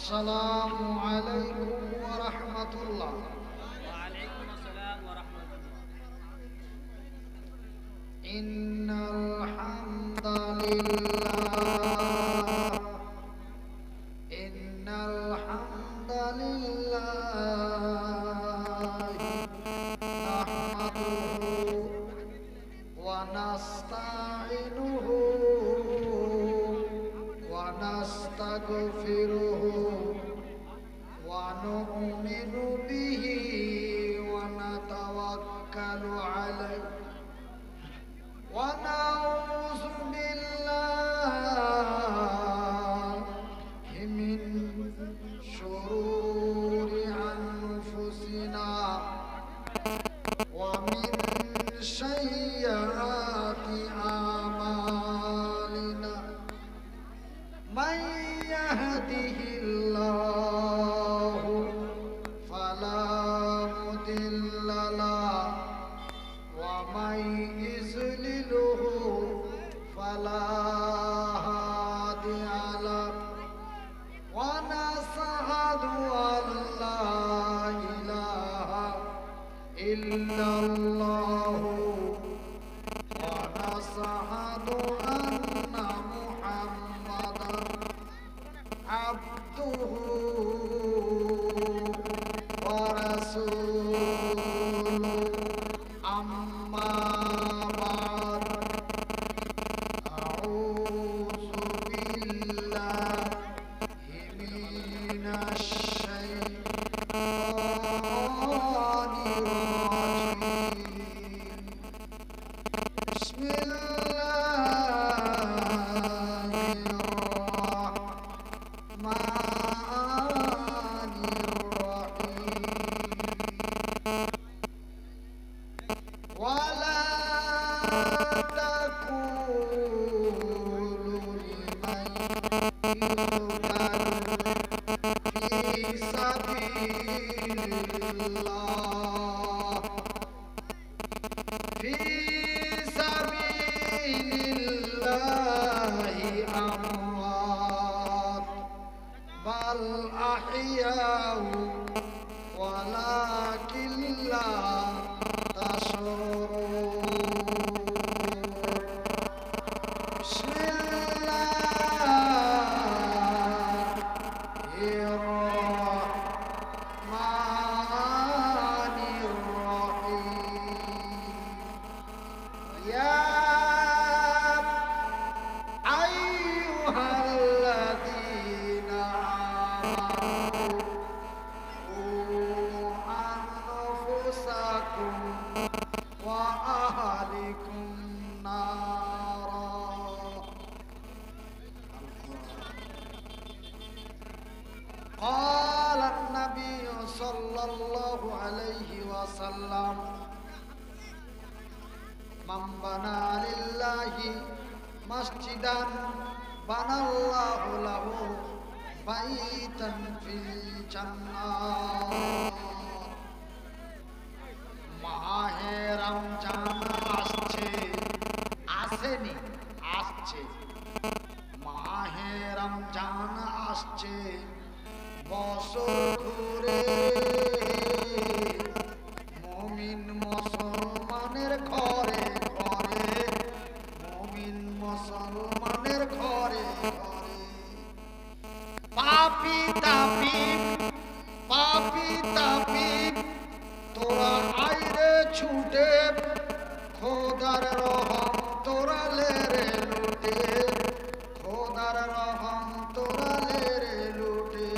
আসসালামু আলাইকুম ওয়া রাহমাতুল্লাহ। ওয়ালাইকুম আসসালাম ওয়া রাহমাতুল্লাহ। ইন্নাল হামদালিল্লাহ ইন্নাল হামদালিল্লাহ নাহমাদুহু ওয়া নাস্তাঈনুহু ওয়া নাস্তাগফিরুহু ওয়া নু'মিনু বিহি ওয়া নাতাওয়াক্কালু আলাইহি ওয়া নাউযু বিল্লাহি মিন শুরুরি আনফুসিনা ওয়া মিন সাইয়্যাতি আমালিনা মান ইয়াহদিহিল্লাহু ফালা মুদিল্লা লাহু ওয়া মান ইযলিলহু ফালা হাদিয়া লাহু ওয়া নাশহাদু আল্লা ইলাহা ইল্লাল্লাহু ওয়া নাশহাদু আন্না মুহাম্মাদান আবদুহু ওয়া রাসূলুহু আম্মা বা'দ আউযু বিল্লাহি মিনাশ শাইতানির রাজীম বিসমিল্লাহির রাহমানির রাহিম ولا تقولوا لمن يقتل في سبيل الله أموات بل أحياء ولكن لا تشعرون بسم الله الرحمن الرحيم يا أيها الذين آمنوا قوا أنفسكم وأهلكم نارا قال النبي صلى الله عليه وسلم من بنى لله مسجدا بنى الله له بيتا في الجنة মাহে রমজান আসছে আসেনি আসছে মাহে রমজান আসছে বছর ঘুরে মুমিন মুসলমানের ঘরে ঘরে মুমিন মুসলমানের ঘরে ঘরে পাপী তাপী তোরা আইরে ছুটে খোদার রহম তোরা লেরে লুটে খোদার রহম তোরা লেরে লুটে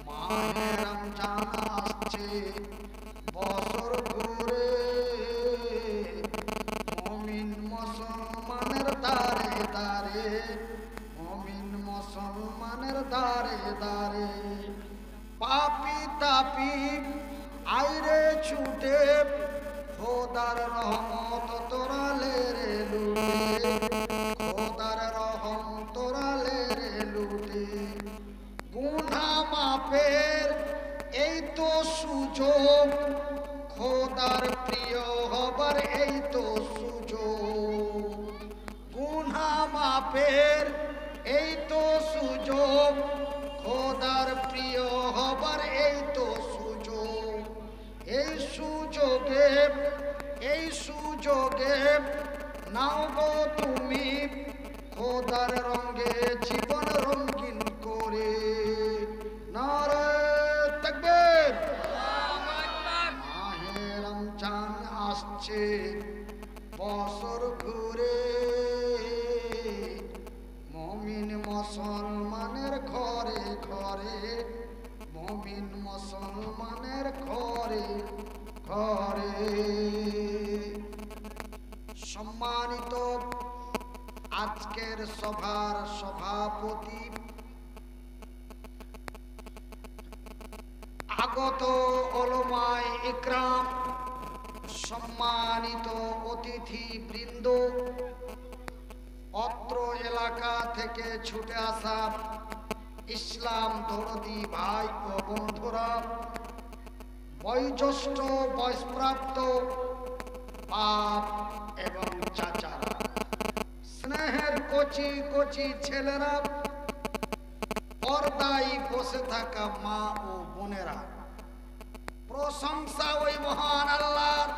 মাহে রমজান আসছে বছর ঘুরে মুমিন মুসলমানের দারে দারে মুমিন মুসলমানের দারে দারে পাপী তাপী আইরে ছুটে খোদার রহমত তোরা লেরে লুটে খোদার রহম তোরা লেরে লুটে গুনাহ মাপের এই তো সুযোগ খোদার প্রিয় হবার এই তো সুযোগ গুনাহ মাপের এই তো সুযোগ সুযোগে নাও গো তুমি খোদার রঙে জীবন রঙিন করে। নারে তাকবীর। মাহে রমজান আসছে বছর ঘুরে, মুমিন মুসলমানের ঘরে ঘরে, মুমিন মুসলমানের ঘরে ঘরে। সম্মানিত আজকের সভার সভাপতি, আগত ওলামায়ে ইকরাম, সম্মানিত অতিথি বৃন্দ, অত্র এলাকা থেকে ছুটে আসা ইসলাম দরদি ভাই ও বন্ধুরা, বয়োজ্যেষ্ঠ বয়সপ্রাপ্ত বাপ এবং চাচারা, স্নেহের কচি কচি ছেলেরা, পর্দায় বসে থাকা মা ও বোনেরা, প্রশংসা ওই মহান আল্লাহর,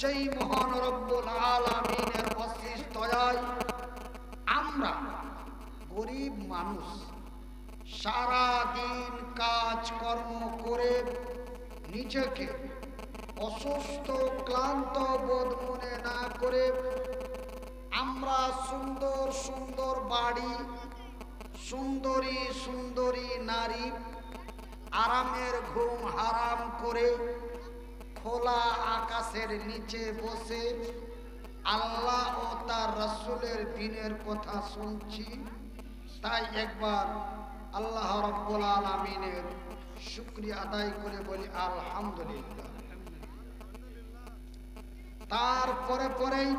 যেই মহান রব্বুল আলামিনের অশেষ দয়ায় আমরা গরিব মানুষ সারা দিন কাজ কর্ম করে নিজেকে অসুস্থ ক্লান্ত বোধ মনে না করে আমরা সুন্দর সুন্দর বাড়ি, সুন্দরী সুন্দরী নারী, আরামের ঘুম হারাম করে খোলা আকাশের নিচে বসে আল্লাহ ও তার রাসূলের দ্বীনের কথা শুনছি। তাই একবার আল্লাহ রাব্বুল আলামিনের শুকরিয়া আদায় করে বলি আলহামদুলিল্লাহ। তারপরে পরেই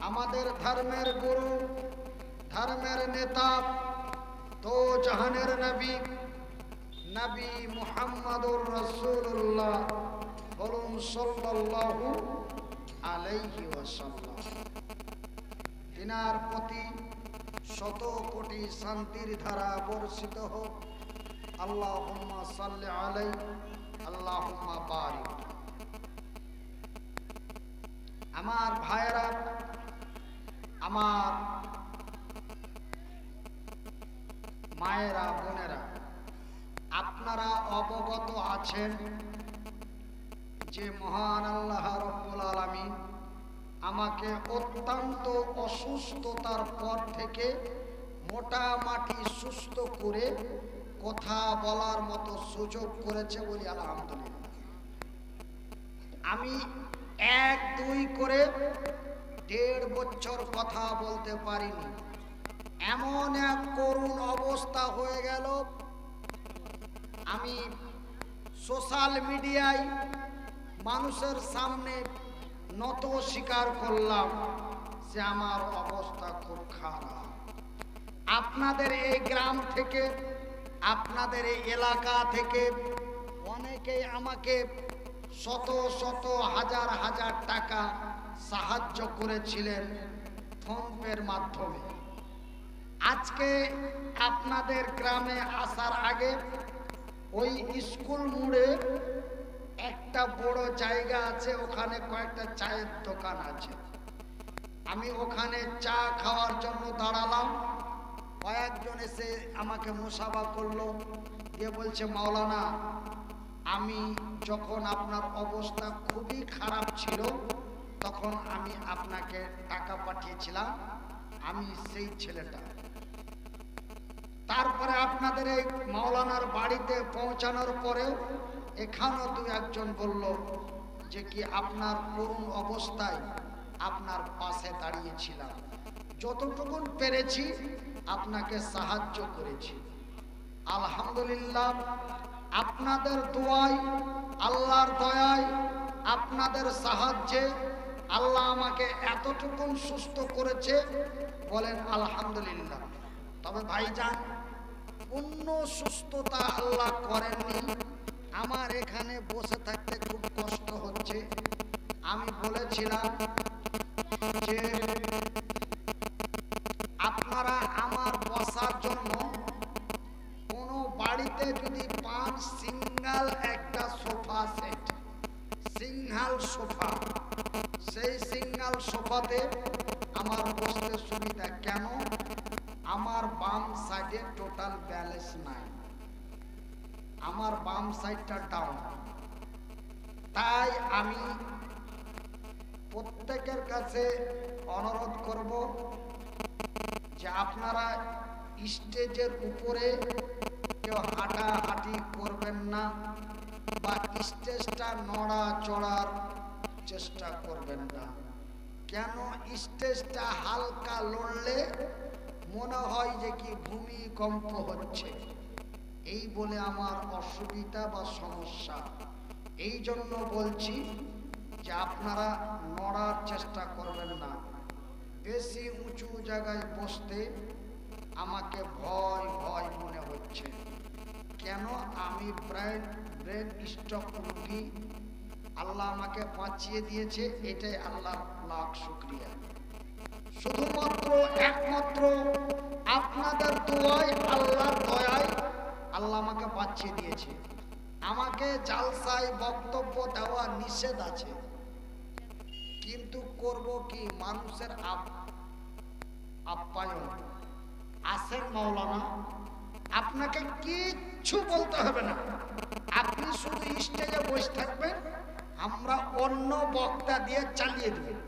আমাদের ধর্মের গুরু, ধর্মের নেতা, তো জাহানের নবী, নবী মুহাম্মদুর রাসূলুল্লাহ বলুন সাল্লাল্লাহু আলাইহি ওয়াসাল্লাম। তিনার প্রতি শত কোটি শান্তির ধারা বর্ষিত হোক। আল্লাহুম্মা সাল্লি আলাইহি, আল্লাহুম্মা বারিক। আমার ভাইরা, আমার মায়েরা, বোনেরা, আপনারা অবগত আছেন যে মহান আল্লাহ রাব্বুল আলামিন আমাকে অত্যন্ত অসুস্থতার পর থেকে মোটামুটি সুস্থ করে কথা বলার মতো সুযোগ করেছে বলি আলহামদুলিল্লাহ। আমি 1-2 করে 1.5 বছর কথা বলতে পারিনি। এমন এক করুণ অবস্থা হয়ে গেল, আমি সোশ্যাল মিডিয়ায় মানুষের সামনে নত স্বীকার করলাম যে আমার অবস্থা খুব খারাপ। আপনাদের এই গ্রাম থেকে, আপনাদের এই এলাকা থেকে অনেকেই আমাকে শত শত হাজার হাজার টাকা সাহায্য করেছিলেন ফোনপের মাধ্যমে। আজকে আপনাদের গ্রামে আসার আগে ওই স্কুল মোড়ে একটা বড় জায়গা আছে, ওখানে কয়েকটা চায়ের দোকান আছে। আমি ওখানে চা খাওয়ার জন্য দাঁড়ালাম। কয়েকজন এসে আমাকে মুসাফা করলো, দিয়ে বলছে মাওলানা, আমি যখন আপনার অবস্থা খুবই খারাপ ছিল তখন আমি আপনাকে টাকা পাঠিয়েছিলাম, আমি সেই ছেলেটা। তারপরে আপনাদের এই মাওলানার বাড়িতে পৌঁছানোর পরেও এখানেও 2-1 বলল যে কি আপনার করুণ অবস্থায় আপনার পাশে দাঁড়িয়েছিলাম, যতটুকু পেরেছি আপনাকে সাহায্য করেছি। আলহামদুলিল্লাহ, আপনাদের দোয়ায়, আল্লাহর দয়ায়, আপনাদের সাহায্যে আল্লাহ আমাকে এতটুকু সুস্থ করেছে, বলেন আলহামদুলিল্লাহ। তবে ভাইজান, পূর্ণ সুস্থতা আল্লাহ করেননি। আমার এখানে বসে থাকতে খুব কষ্ট হচ্ছে। আমি বলেছিলাম যে আপনারা আমার বসার জন্য কোনো বাড়িতে যদি 5 সিঙ্গেল একটা সোফা সেট সিঙ্গাল সোফা, সেই সিঙ্গাল সোফাতে আমার বসতে সুবিধা। কেন? আমার বাম সাইডে টোটাল ব্যালেন্স নাই, আমার বাম সাইডটা ডাউন। তাই আমি প্রত্যেকের কাছে অনুরোধ করব যে আপনারা স্টেজের উপরে কেউ হাঁটাহাঁটি করবেন না বা স্টেজটা নড়াচড়ার চেষ্টা করবেন না। কেন? স্টেজটা হালকা লড়লে মনে হয় যে কি ভূমিকম্প হচ্ছে, এই বলে আমার অসুবিধা বা সমস্যা। এই জন্য বলছি যে আপনারা নড়ার চেষ্টা করবেন না। বেশি উঁচু জায়গায় বসতে আমাকে ভয় ভয় মনে হচ্ছে। কেন? আমি ব্রেন স্ট্রোক রোগী, আল্লাহ আমাকে বাঁচিয়ে দিয়েছে, এটাই আল্লাহ লাখ শুকরিয়া। শুধুমাত্র একমাত্র আপনাদের দোয়ায়, আল্লাহর দয়ায় আল্লাহ আমাকে বাঁচিয়ে দিয়েছে। আমাকে জালসায় বক্তব্য দেওয়া নিষেধ আছে, কিন্তু করব কি? মানুষের আপ্যায়ন। আসেন মাওলানা, আপনাকে কিচ্ছু বলতে হবে না, আপনি শুধু স্টেজে বসে থাকবেন, আমরা অন্য বক্তা দিয়ে চালিয়ে দেব।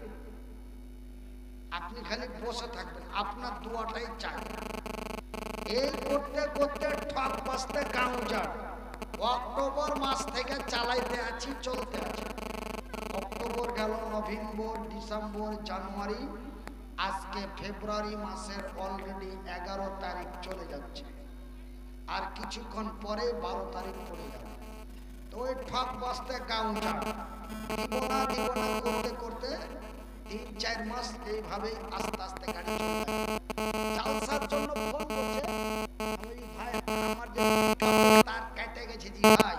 আপনি খালি বসে থাকবেন, আপনার দোয়াটাই চাই। এই করতে করতে ঠক বাঁচতে গাঁও যান। অক্টোবর মাস থেকে চালাইতে আছি, চলতে আছে। অক্টোবর গেল, নভেম্বর, ডিসেম্বর, জানুয়ারি, আজকে ফেব্রুয়ারি মাসের অলরেডি 11 তারিখ চলে যাচ্ছে, আর কিছুক্ষণ পরে 12 তারিখ পড়ে যাবে। তো ওই ঠক বাঁচতে গাঁও যান, দিব না করতে করতে 3-4 মাস এইভাবেই আস্তে আস্তে গাড়ি চলে যাবে। জালসার জন্য ফোন করছে, আমি ভাই আমার যে তার কেটে গেছে, জি ভাই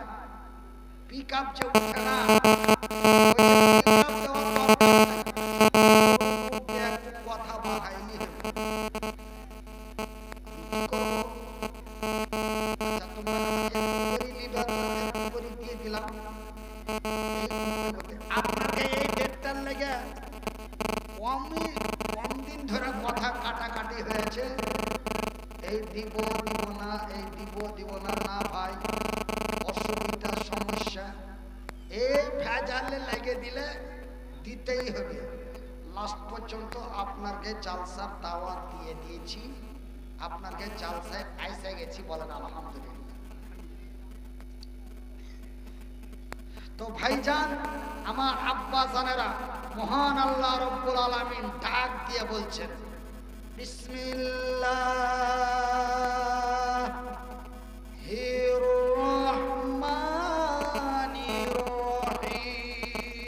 পিক আপ যে উঠে না, কথা বাড়াইনি দিয়ে দিলাম। আপনাকে এই ডেটটার লেগে কম দিন ধরে কথা কাটাকাটি হয়েছে। এই দিব না, এই দিব না, না ভাই অসুবিধা সমস্যা, এই ভেজালে লেগে দিলে দিতেই হবে। লাস্ট পর্যন্ত আপনাকে জালসার দাওয়াত দিয়ে দিয়েছি, আপনাকে জালসায় আইসে গেছি, বলেন আলহামদুলিল্লাহ। তো ভাইজান, আমার আব্বা জানেরা, মহান আল্লাহ রব্বুল আলামিন ডাক দিয়ে বলছেন, বিসমিল্লাহির রহমানির রহিম।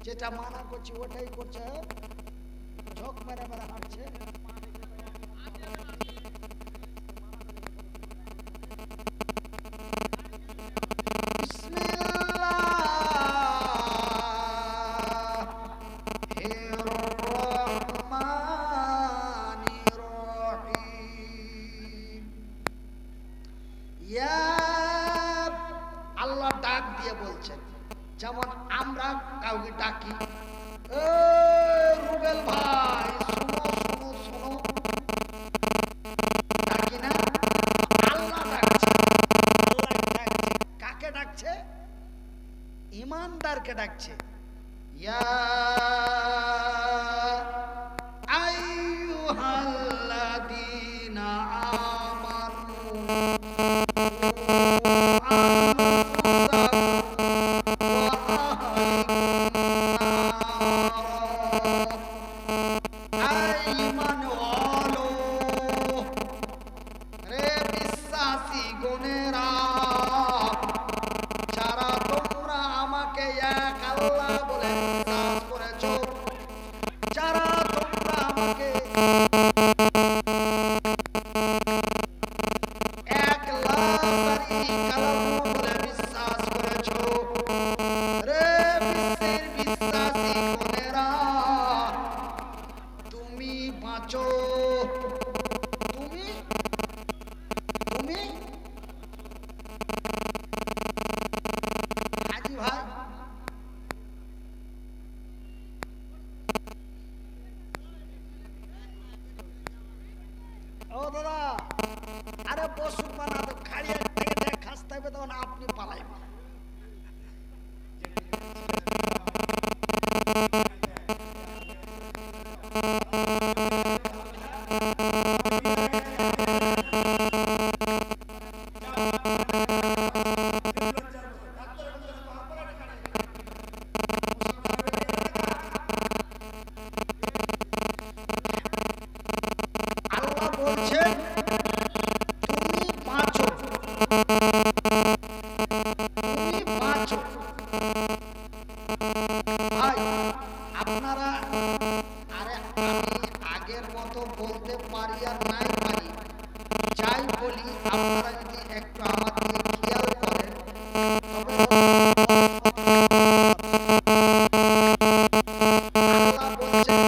যেটা মানা করছি ওটাই করছে, ঝোঁক মেরে মেরে হাঁটছে। আল্লাহ ডাক দিয়ে বলছেন, যেমন আমরা কাউকে ডাকি, রুবেল ভাই শোনো শোনো শোনো, ডাকি না? আল্লাহ ডাকছে, আল্লাহ ডাকছে। কাকে ডাকছে? ইমানদারকে ডাকছে। ইয়া আইয়ুহাল্লাযীনা আমানু ও দাদা, আরে বসুক বানা তো খাড়িয়ে থেকে খাসতে হবে, তখন আপনি পালাইবেন। আল্লাহ বলছেন তুমি বাঁচো, তুমি বাঁচো। ভাই আপনারা, আরে আমি আগের মতো বলতে পারি আর নাই পারি, যাই বলি আপনারা যদি একটু আমার দিকে খেয়াল করেন তবে আল্লাহ বলছেন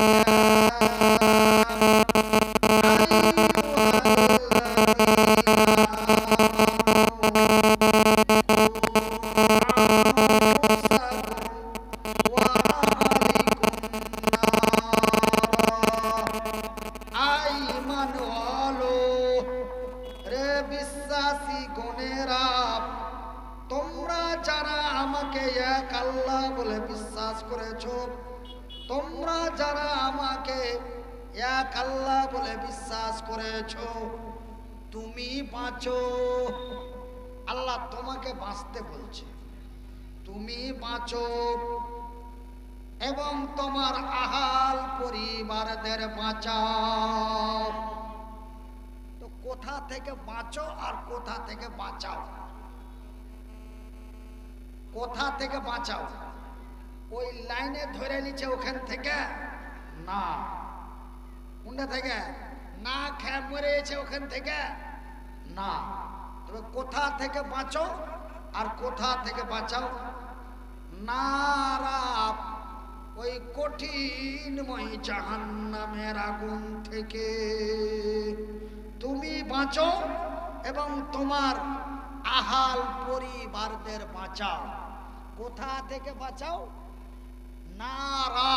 বিশ্বাসী গণেরা, তোমরা যারা আমাকে এক আল্লাহ বলে বিশ্বাস করেছো, তোমরা যারা আমাকে এক আল্লাহ বলে বিশ্বাস করেছো, তুমি বাঁচো। আল্লাহ তোমাকে বাঁচতে বলছে, তুমি বাঁচো এবং তোমার আহাল পরিবারদের বাঁচাও। তো কোথা থেকে বাঁচো আর কোথা থেকে বাঁচাও? কোথা থেকে বাঁচাও? ওই লাইনে ধরে নিচ্ছে ওখান থেকে না, কোনটা থেকে? না খেয়ে মরেছে ওখান থেকে না। তবে কোথা থেকে বাঁচো আর কোথা থেকে বাঁচাও? নারা, ওই কঠিনময় জাহান্নামের আগুন থেকে তুমি বাঁচো এবং তোমার আহাল পরিবারদের বাঁচাও। কোথা থেকে বাঁচাও? নারা,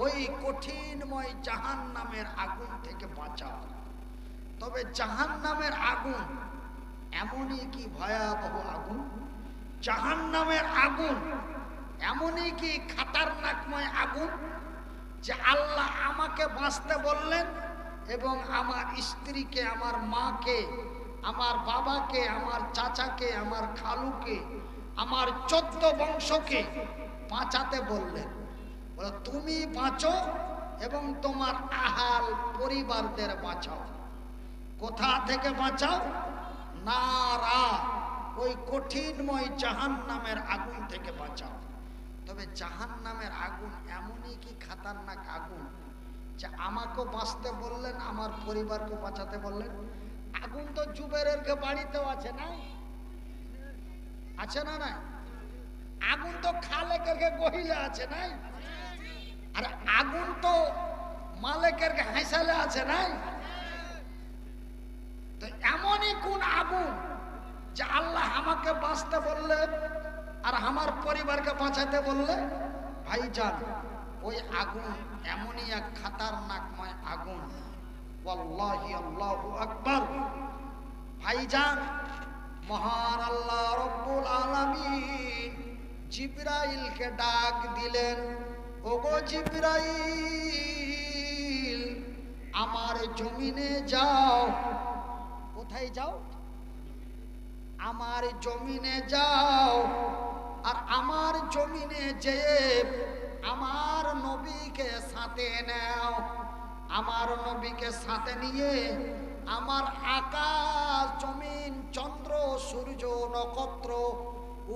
ওই কঠিনময় জাহান্নামের আগুন থেকে বাঁচাও। তবে জাহান্নামের আগুন এমনই কি ভয়াবহ আগুন, জাহান্নামের আগুন এমনই কি খাতারনাকময় আগুন যে আল্লাহ আমাকে বাঁচতে বললেন এবং আমার স্ত্রীকে, আমার মাকে, আমার বাবাকে, আমার চাচাকে, আমার খালুকে, আমার 14 বংশকে বাঁচাতে বললেন। বলে তুমি বাঁচো এবং তোমার আহাল পরিবারদের বাঁচাও। কোথা থেকে বাঁচাও? নারা, ওই কঠিনময় জাহান্নামের আগুন থেকে বাঁচাও। তবে জাহান্নামের আগুন এমনই কি খাতারনাক আগুন যে আমাকেও বাঁচতে বললেন, আমার পরিবারকে বাঁচাতে বললেন। আগুন তো জুবেরের বাড়িতেও আছে, না আছে না? নাই আগুন তো খালেকের গহিলে আছে, নাই? আর আগুন তো মালেকের হাসালে আছে, নাই? তো এমনই কোন আগুন যে আল্লাহ আমাকে বাঁচতে বললে আর আমার পরিবারকে বাঁচাতে বললে? ভাইজান, ওই আগুন এমনই এক খাতারনাকময় আগুন। ওয়াল্লাহি আল্লাহু আকবার। ভাইজান, মহান আল্লাহ রব্বুল আলামিন জিবরাইলকে ডাক দিলেন, ওগো জিবরাইল, আমার জমিনে যাও। কোথায় যাও? আমার জমিনে যাও। আর আমার জমিনে যেয়ে আমার নবীকে সাথে নাও। আমার নবীকে সাথে নিয়ে আমার আকাশ, জমিন, চন্দ্র, সূর্য, নক্ষত্র,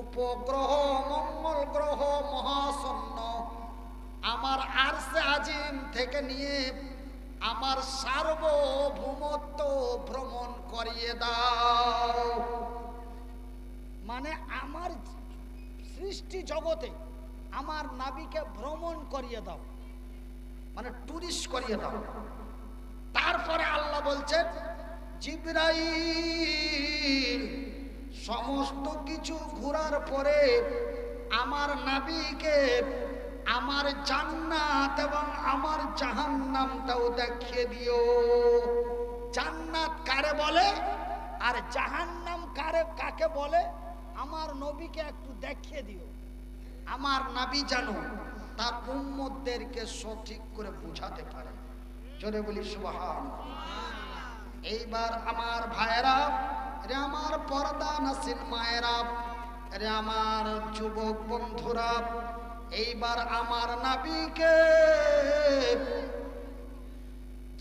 উপগ্রহ, মঙ্গল গ্রহ, মহাশূন্য, আমার আরশে আজিম থেকে নিয়ে আমার সার্বভৌমত্ব ভ্রমণ করিয়ে দাও। মানে আমার সৃষ্টি জগতে আমার নবীকে ভ্রমণ করিয়ে দাও, মানে টুরিস্ট করিয়ে দাও। তারপরে আল্লাহ বলছেন, জিবরাইল, সমস্ত কিছু ঘোরার পরে আমার নবীকে আমার জান্নাত এবং আমার জাহান্নামটাও দেখিয়ে দিও। জান্নাত কারে বলে আর জাহান্নাম কাকে বলে আমার নবীকে একটু দেখিয়ে দিও। আমার নবী জানো তার উম্মতদেরকে সঠিক করে বুঝাতে পারে। জোরে বলি সুবহানাল্লাহ। এইবার আমার ভাইয়েরা, রে আমার পর্দা নাসিন মায়েরা, রে আমার যুবক বন্ধুরা, এইবার আমার নবীকে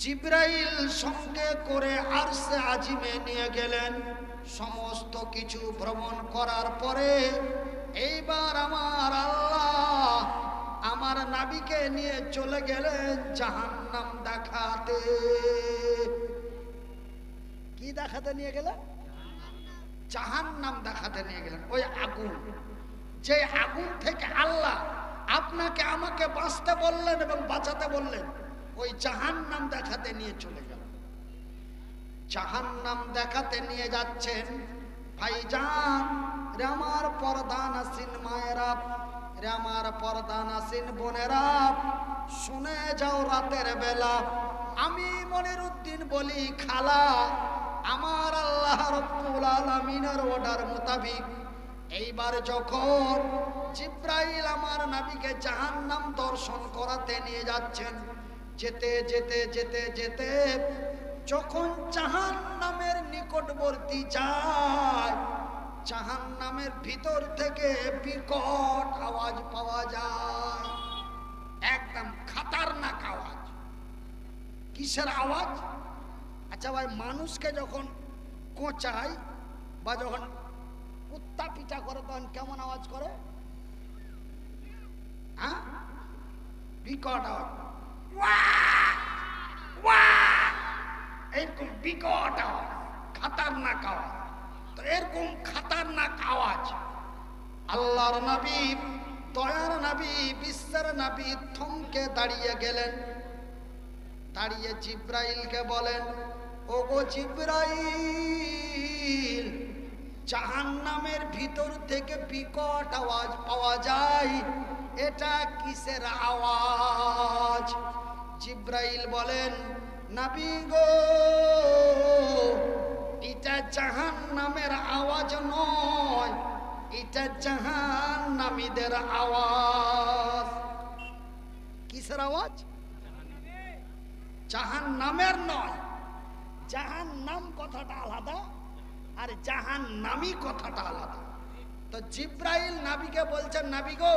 জিবরাইল সঙ্গে করে আরশে আজিমে নিয়ে গেলেন। সমস্ত কিছু ভ্রমণ করার পরে এইবার আমার আল্লাহ আমার নবীকে নিয়ে চলে গেলেন জাহান্নাম দেখাতে। কি দেখাতে নিয়ে গেলেন? জাহান্নাম দেখাতে নিয়ে গেলেন। ওই আগুন, যে আগুন থেকে আল্লাহ আপনাকে আমাকে বাঁচতে বললেন এবং বাঁচাতে বললেন, ওই জাহান্নাম দেখাতে নিয়ে চলে গেল। জাহান্নাম দেখাতে নিয়ে যাচ্ছেন ভাইজান, রে আমার পর্দা নাসিন মায়েরা, রে আমার পর্দা নাসিন বোনেরা, শুনে যাও রাতের বেলা আমি মনিরউদ্দিন বলি খালা, আমার আল্লাহ রাব্বুল আলামিনের অর্ডার মোতাবেক এইবার যখন জিবরাইল আমার নবীকে জাহান্নাম দর্শন করাতে নিয়ে যাচ্ছেন, যেতে যেতে যেতে যেতে যখন জাহান্নামের নিকটবর্তী যায়, জাহান্নামের ভিতর থেকে বিকট আওয়াজ পাওয়া যায়, একদম খতরনাক আওয়াজ। কিসের আওয়াজ? আচ্ছা ভাই, মানুষকে যখন কোঁচায় বা যখন কুত্তা পিটা করে তখন কেমন আওয়াজ করে? হ্যাঁ, বিকট আওয়াজ, এরকম বিকট আওয়াজ, খতরনাক আওয়াজ। তো এরকম খতরনাক আওয়াজ আল্লাহর নবী, দয়ার নবী, বিশ্বের নবী থমকে দাঁড়িয়ে গেলেন। দাঁড়িয়ে জিবরাইলকে বলেন, ওগো জিবরাইল, জাহান্নামের ভিতর থেকে বিকট আওয়াজ পাওয়া যায়, এটা কিসের আওয়াজ? জিবরাইল বলেন, নবী গো, এটা জাহান্নামের আওয়াজ নয়, এটা জাহান্নামীদের আওয়াজ। কিসের আওয়াজ? জাহান্নামের নয়। জাহান্নাম কথাটা আলাদা আর জাহান্নামী কথাটা আলাদা। তো জিবরাইল নবীকে বলছেন, নবী গো,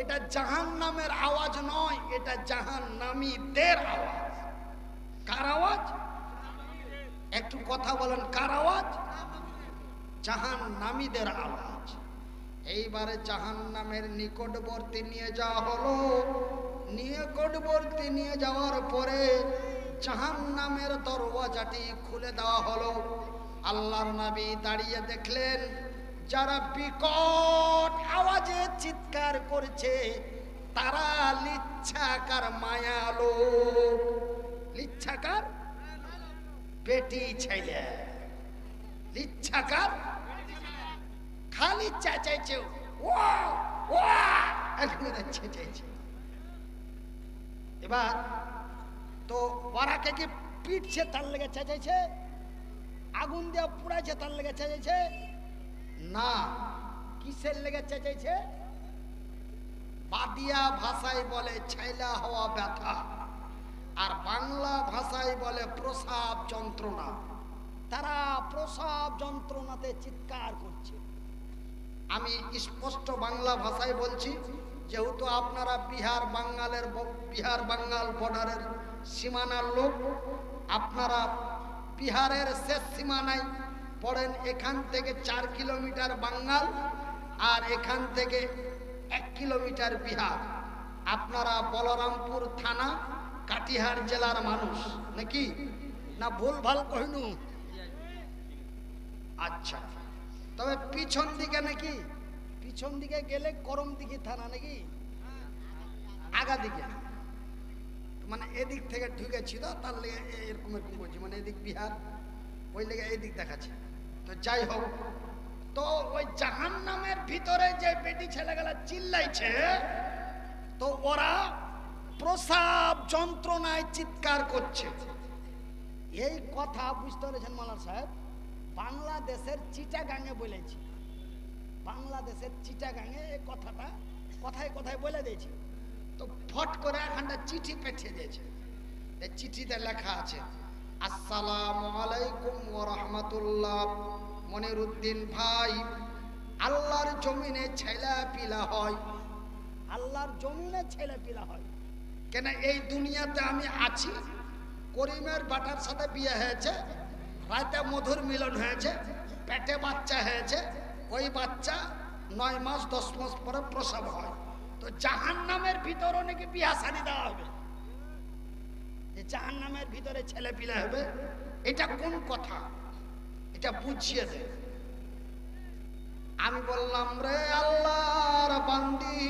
এটা জাহান্নামের আওয়াজ নয়, এটা জাহান্নামীদের আওয়াজ। কার আওয়াজ? একটু কথা বলেন, কার আওয়াজ? জাহান্নামীদের আওয়াজ। এইবারে জাহান্নামের নিকটবর্তী নিয়ে যাওয়া হলো। নিকটবর্তী নিয়ে যাওয়ার পরে জাহান্নামের দরওয়াজাটি খুলে দেওয়া হলো। আল্লাহর নবী দাঁড়িয়ে দেখলেন, যারা বিকট আওয়াজে চিৎকার করছে তারা লিচ্ছাকার মায়ালো, লিচ্ছাকার বেটি ছেলে, লিচ্ছাকার খালি চেঁচাইছে, ওয়া ওয়া এরকম চেঁচাইছে। এবার তো ওরাকে কি পিটছে তার লেগে চেঁচাইছে? আগুন দিয়ে পুড়াইছে তার লেগে চেঁচাইছে? না। কিসের লেগে চেঁচাইছে? বাদিয়া ভাষায় বলে ছাইলা হওয়া ব্যথা, আর বাংলা ভাষায় বলে প্রসাব যন্ত্রণা। তারা প্রসাব যন্ত্রণাতে চিৎকার করছে। আমি স্পষ্ট বাংলা ভাষায় বলছি, যেহেতু আপনারা বিহার বাঙ্গাল বর্ডারের সীমানার লোক, আপনারা বিহারের শেষ সীমানায় পড়েন। এখান থেকে 4 কিলোমিটার বাঙ্গাল আর এখান থেকে 1 কিলোমিটার বিহার। আপনারা বলরামপুর থানা, কাটিহার জেলার মানুষ নাকি? না ভুলভাল কইনু? আচ্ছা, তবে পিছন দিকে নাকি? পিছন দিকে গেলে করমদিঘি থানা নাকি? আগা দিকে, মানে এদিক থেকে ঢুকেছি তো, তার লেগে এরকম এরকম করছি, মানে এদিক বিহার, ওই লেগে এদিক দেখাচ্ছে। তো যাই হোক, তো ওই জাহান্নামের ভিতরে যে বেটি ছেলেগুলা চিল্লাইছে, তো ওরা প্রসাব যন্ত্রণায় চিৎকার করছে। এই কথা বুঝতে পেরেছেন মালার সাহেব, বাংলাদেশের চিটাগাঙে বলেছি, বাংলাদেশের চিটাগাঙে এই কথাটা কথায় কথায় বলে দিয়েছি। তো ফট করে এখানটা চিঠি পাঠিয়ে দিয়েছে। এই চিঠিতে লেখা আছে, আসসালামু আলাইকুম ওয়া রাহমাতুল্লাহ। মনিরউদ্দিন ভাই, আল্লাহর জমিনে ছেলে পিলা হয়, আল্লাহর জমিনে ছেলে পিলা হয়। কেন এই দুনিয়াতে আমি আছি, করিমের বাটার সাথে বিয়ে হয়েছে, রাতে মধুর মিলন হয়েছে, পেটে বাচ্চা হয়েছে, ওই বাচ্চা 9 মাস 10 মাস পরে প্রসব হয়। তো জাহান্নামের ভিতরে নাকি বিয়া শাদী দেওয়া হবে, যে জাহান্নামের ভিতরে ছেলে পিলে হবে, এটা কোন কথা? এটা বুঝিয়ে দে। আমি বললাম, রে আল্লাহর বান্দি,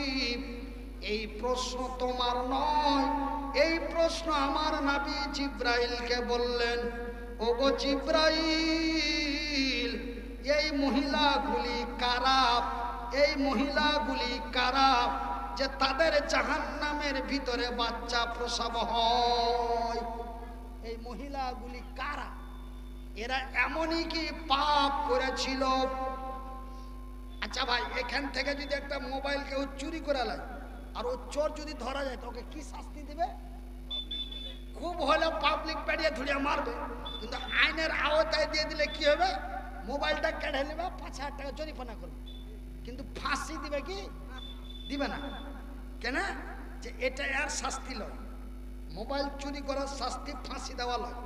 এই প্রশ্ন তোমার নয়, এই প্রশ্ন আমার নবী জিব্রাইলকে বললেন। ওগো জিব্রাইল, এই মহিলাগুলি কারা? এই মহিলাগুলি কারা যে তাদের জাহান্নামের ভিতরে বাচ্চা প্রসব হয়? এই মহিলাগুলি কারা? এরা এমনই কি পাপ করেছিল? আচ্ছা ভাই, এখান থেকে যদি একটা মোবাইল কেউ চুরি করে নেয় আর ও চোর যদি ধরা যায়, তো ওকে কি শাস্তি দিবে? খুব হলে পাবলিক পেরিয়ে ধুলিয়ে মারবে, কিন্তু আইনের আওতায় দিয়ে দিলে কি হবে? মোবাইলটা কেড়ে নেবে, 5,000 টাকা জরিমানা করবে, কিন্তু ফাঁসি দিবে কি? দিবে না। কেন? যে এটা আর শাস্তি লয়, মোবাইল চুরি করার শাস্তি ফাঁসি দেওয়া লয়।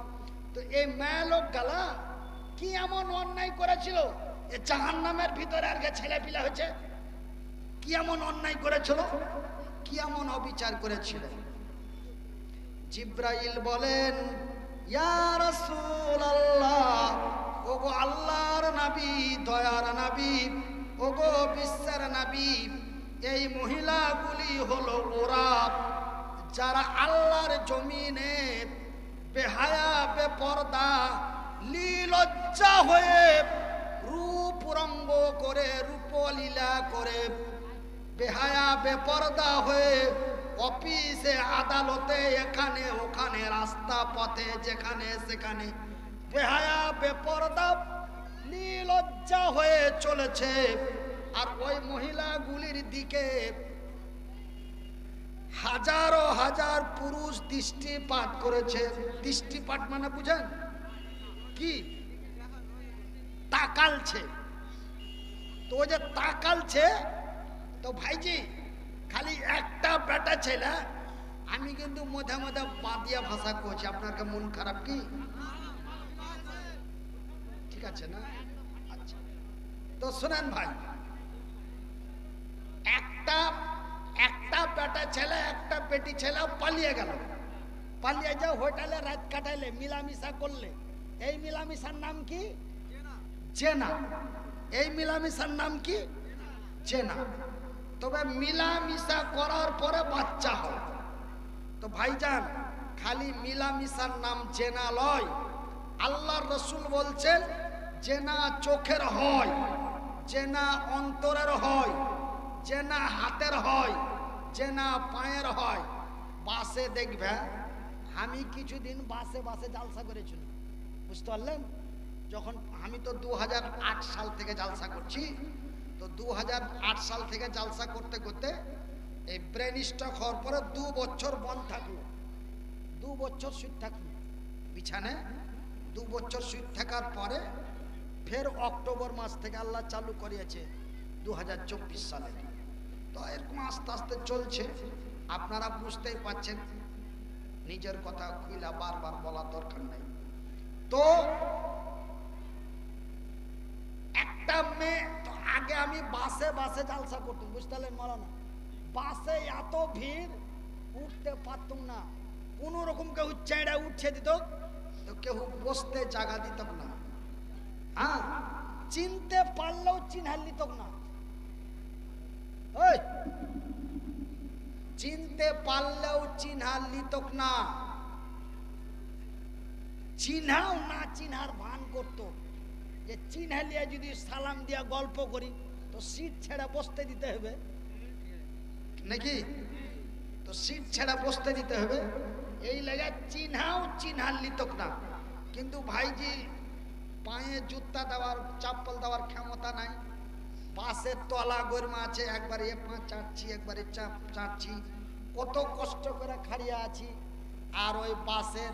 তো এই মেয়ে লোক গালা কি এমন অন্যায় করেছিল এ জাহান্নামের ভিতরে আর ছেলে পিলা হয়েছে? কি এমন অন্যায় করেছিল? কি এমন অবিচার করেছিল? জিব্রাইল বলেন, ইয়া রাসূলুল্লাহ, ওগো আল্লাহর নবী, দয়ার নবী, ওগো বিশ্বের নবী, এই মহিলাগুলি হলো ওরা যারা আল্লাহর জমিনে বেহায়া বেপরদা লীলজ্জা হয়ে রূপ রঙ্গ করে, রূপলীলা করে, বেহায়া বেপরদা হয়ে অফিসে আদালতে এখানে ওখানে রাস্তা পথে যেখানে সেখানে বেহায়া বেপরদা লীলজ্জা হয়ে চলেছে। আর ওই মহিলাগুলির দিকে হাজারো হাজার পুরুষ দৃষ্টিপাত করেছে। দৃষ্টিপাত মানে বুঝেন কি? তাকালছে। তো যে তাকালছে, তো ভাইজি খালি একটা বেটা ছেলে, আমি কিন্তু মধ্যে মধ্যে বাদিয়া ভাষা করছি, আপনার মন খারাপ কি? ঠিক আছে না? আচ্ছা, তো শোনেন ভাই, একটা বেটা ছেলে একটা বেটি ছেলে পালিয়ে গেল, পালিয়ে যাও হোটেলে রাত কাটাইলে, মিলামিশা করলে। এই মিলামিশার নাম কি? জেনা। এই মিলামিশার নাম কি? জেনা। তবে মিলামিশা করার পরে বাচ্চা হয়। তো ভাইজান, খালি মিলামিশার নাম জেনা লয়। আল্লাহর রাসূল বলছেন, জেনা চোখের হয়, জেনা অন্তরের হয়, জেনা হাতের হয়, জেনা পায়ের হয়। বাসে দেখবে, আমি কিছুদিন বাসে জালসা করেছি, বুঝতে পারলেন? যখন আমি তো 2008 সাল থেকে জালসা করছি, তো 2008 সাল থেকে জালসা করতে করতে এই ব্রেন স্ট্রোক হওয়ার পরে 2 বছর বন্ধ থাকলো, 2 বছর শুয়ে থাকলো বিছানে। 2 বছর শুয়ে থাকার পরে ফের অক্টোবর মাস থেকে আল্লাহ চালু করিয়েছে 2024 সালে। তো এরকম আস্তে আস্তে চলছে, আপনারা বুঝতেই পাচ্ছেন। নিজের কথা খুইলা বারবার বলা দরকার নাই। তো একটা মেয়ে, তো আগে আমি বাসে জালসা করতাম, বুঝতে পারলেন মাওলানা? বাসে এত ভিড়, উঠতে পারতাম না, কোন রকম কেউ চেঁড়া উঠছে দিত, তো কেউ বসতে জায়গা দিত না। হ্যাঁ, চিনতে পারলেও চিনহার নিত না। চিনতে পারলেও চিনহার নিত না, চিনহাও না চিনহার ভান করতো। যে চিনহালিয়া যদি সালাম দিয়া গল্প করি, তো সিট ছেড়ে বসতে দিতে হবে নাকি? তো সিট ছেড়ে বসতে দিতে হবে, এই লেগে চিনহাও চিনহার নিত না। কিন্তু ভাইজি পায়ে জুতা দেওয়ার চাপ্পল দেওয়ার ক্ষমতা নাই। বাসের তলা গরমা আছে, একবার এ পা চাটছি একবারে চাপ চাটছি, কত কষ্ট করে খাড়িয়ে আছি। আর ওই বাসের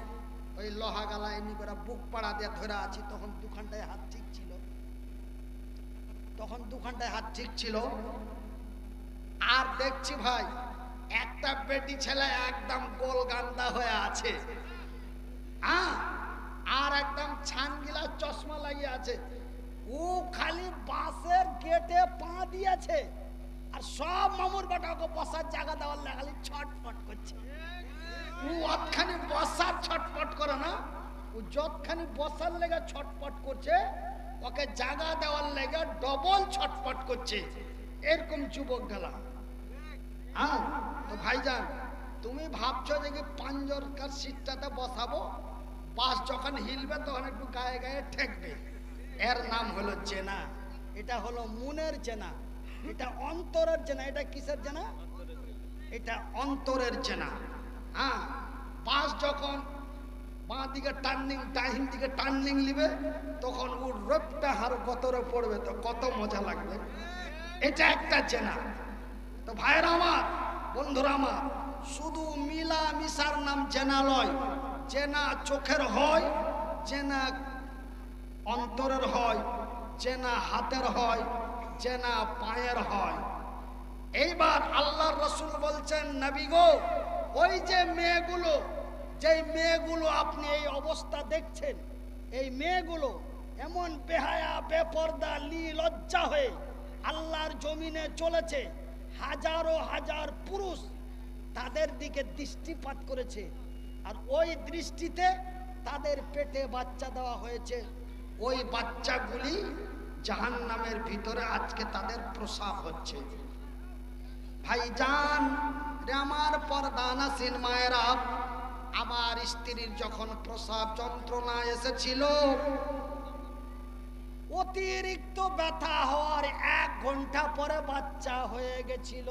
ওই লোহা গালা এমনি করে বুক পাড়া দিয়ে ধরে আছি। তখন দুখানটায় হাত ঠিক ছিল, তখন দুখানটায় হাত ঠিক ছিল। আর দেখছি ভাই একটা বেটি ছেলে একদম গোল গান্দা হয়ে আছে, হ্যাঁ, আর একদম ছানগিলা চশমা লাগিয়ে আছে। ও খালি বাসের গেটে পা দিয়েছে আর সব মামুর বেটাকে বসার জায়গা দেওয়ার লাগালি ছটফট করছে। ও অতখানি বসার ছটফট করে না, ও যতখানি বসার লেগে ছটফট করছে ওকে জায়গা দেওয়ার লেগে ডবল ছটফট করছে। এরকম যুবক গেলা। হ্যাঁ, তো ভাইজান তুমি ভাবছো যে কি পাঞ্জরকার সিটটাতে বসাবো, বাস যখন হিলবে তখন একটু গায়ে গায়ে ঠেকবে। এর নাম হলো জেনা। এটা হলো মনের জেনা, এটা অন্তরের জেনা। এটা কিসের জেনা? এটা অন্তরের জেনা। হ্যাঁ, বাস যখন বাঁ দিকে টার্নিং ডাইন দিকে টার্নিং নিবে তখন ওর রোপটা হার গতরে পড়বে, তো কত মজা লাগবে। এটা একটা জেনা। তো ভাইরা আমার, বন্ধুরা আমার, শুধু মিলা মিশার নাম জেনা লয়। জেনা চোখের হয়, জেনা অন্তরের হয়, জেনা হাতের হয়, জেনা পায়ের হয়। এইবার আল্লাহর রাসূল বলছেন, নবী গো, ওই যে মেয়েগুলো, যেই মেয়েগুলো আপনি এই অবস্থা দেখছেন, এই মেয়েগুলো এমন বেহায়া বেপরদা লজ্জা হয়ে আল্লাহর জমিনে চলেছে, হাজারো হাজার পুরুষ তাদের দিকে দৃষ্টিপাত করেছে, আর ওই দৃষ্টিতে তাদের পেটে বাচ্চা দেওয়া হয়েছে। ওই বাচ্চাগুলি জাহান্নামের ভিতরে আজকে তাদের প্রসাব হচ্ছে। ভাইজান রে আমার পর্দানাসীন মায়েরা, আমার স্ত্রীর যখন প্রসাব যন্ত্রণা এসেছিল, অতিরিক্ত ব্যথা হওয়ার 1 ঘন্টা পরে বাচ্চা হয়ে গেছিল।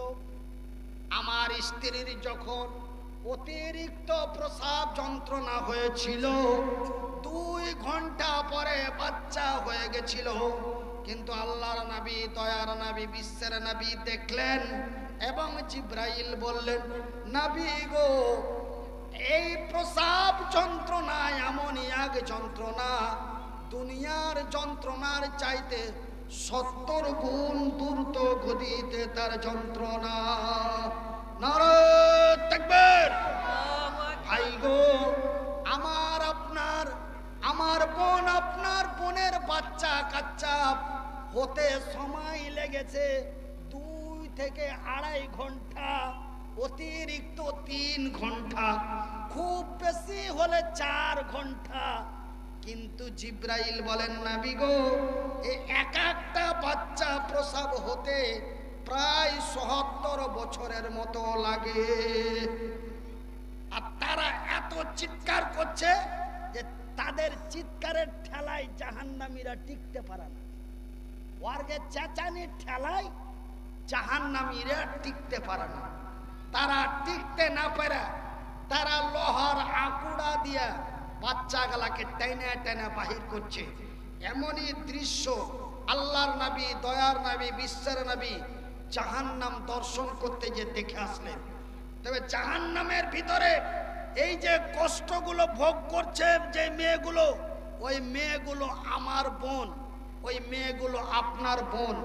আমার স্ত্রীর যখন অতিরিক্ত প্রসাব যন্ত্রণা হয়েছিল, 2 ঘন্টা পরে বাচ্চা হয়ে গেছিল। কিন্তু আল্লাহর নবী, দয়ার নবী, বিশ্বের নবী দেখলেন এবং জিব্রাইল বললেন, নবী গো, এই প্রসাব যন্ত্রণা এমনই এক যন্ত্রণা, দুনিয়ার যন্ত্রণার চাইতে 70 গুণ দ্রুত গতিতে তার যন্ত্রণা। নারে তাকবীর! ভাই গো, আমার বোন, আপনার বোনের বাচ্চা কাচ্চা হতে সময় লেগেছে 2 থেকে 2.5 ঘন্টা, অতিরিক্ত 3 ঘন্টা, খুব বেশি হলে 4 ঘন্টা। কিন্তু জিব্রাইল বলেন, নবী গো, এই একটা বাচ্চা প্রসব হতে প্রায় ৭০ বছরের মতো লাগে। আর তারা এত চিৎকার করছে যে তাদের চিৎকারের ঠেলায় জাহান্নামীরা টিকতে পারে না। ওয়ার্গে চেঁচানির ঠেলায় জাহান্নামীরা টিকতে পারে না। তারা টিকতে না পারে, তারা লোহার আকুড়া দিয়া বাচ্চাগুলাকে টেনে টেনে বাহির করছে। এমনই দৃশ্য আল্লাহর নবী, দয়ার নবী, বিশ্বের নবী জাহান্নাম দর্শন করতে যে দেখে আসলেন। তবে জাহান্নামের ভিতরে এই যে কষ্টগুলো ভোগ করছে যে মেয়েগুলো, ওই মেয়েগুলো আমার বোন, ওই মেয়েগুলো আপনার বোন।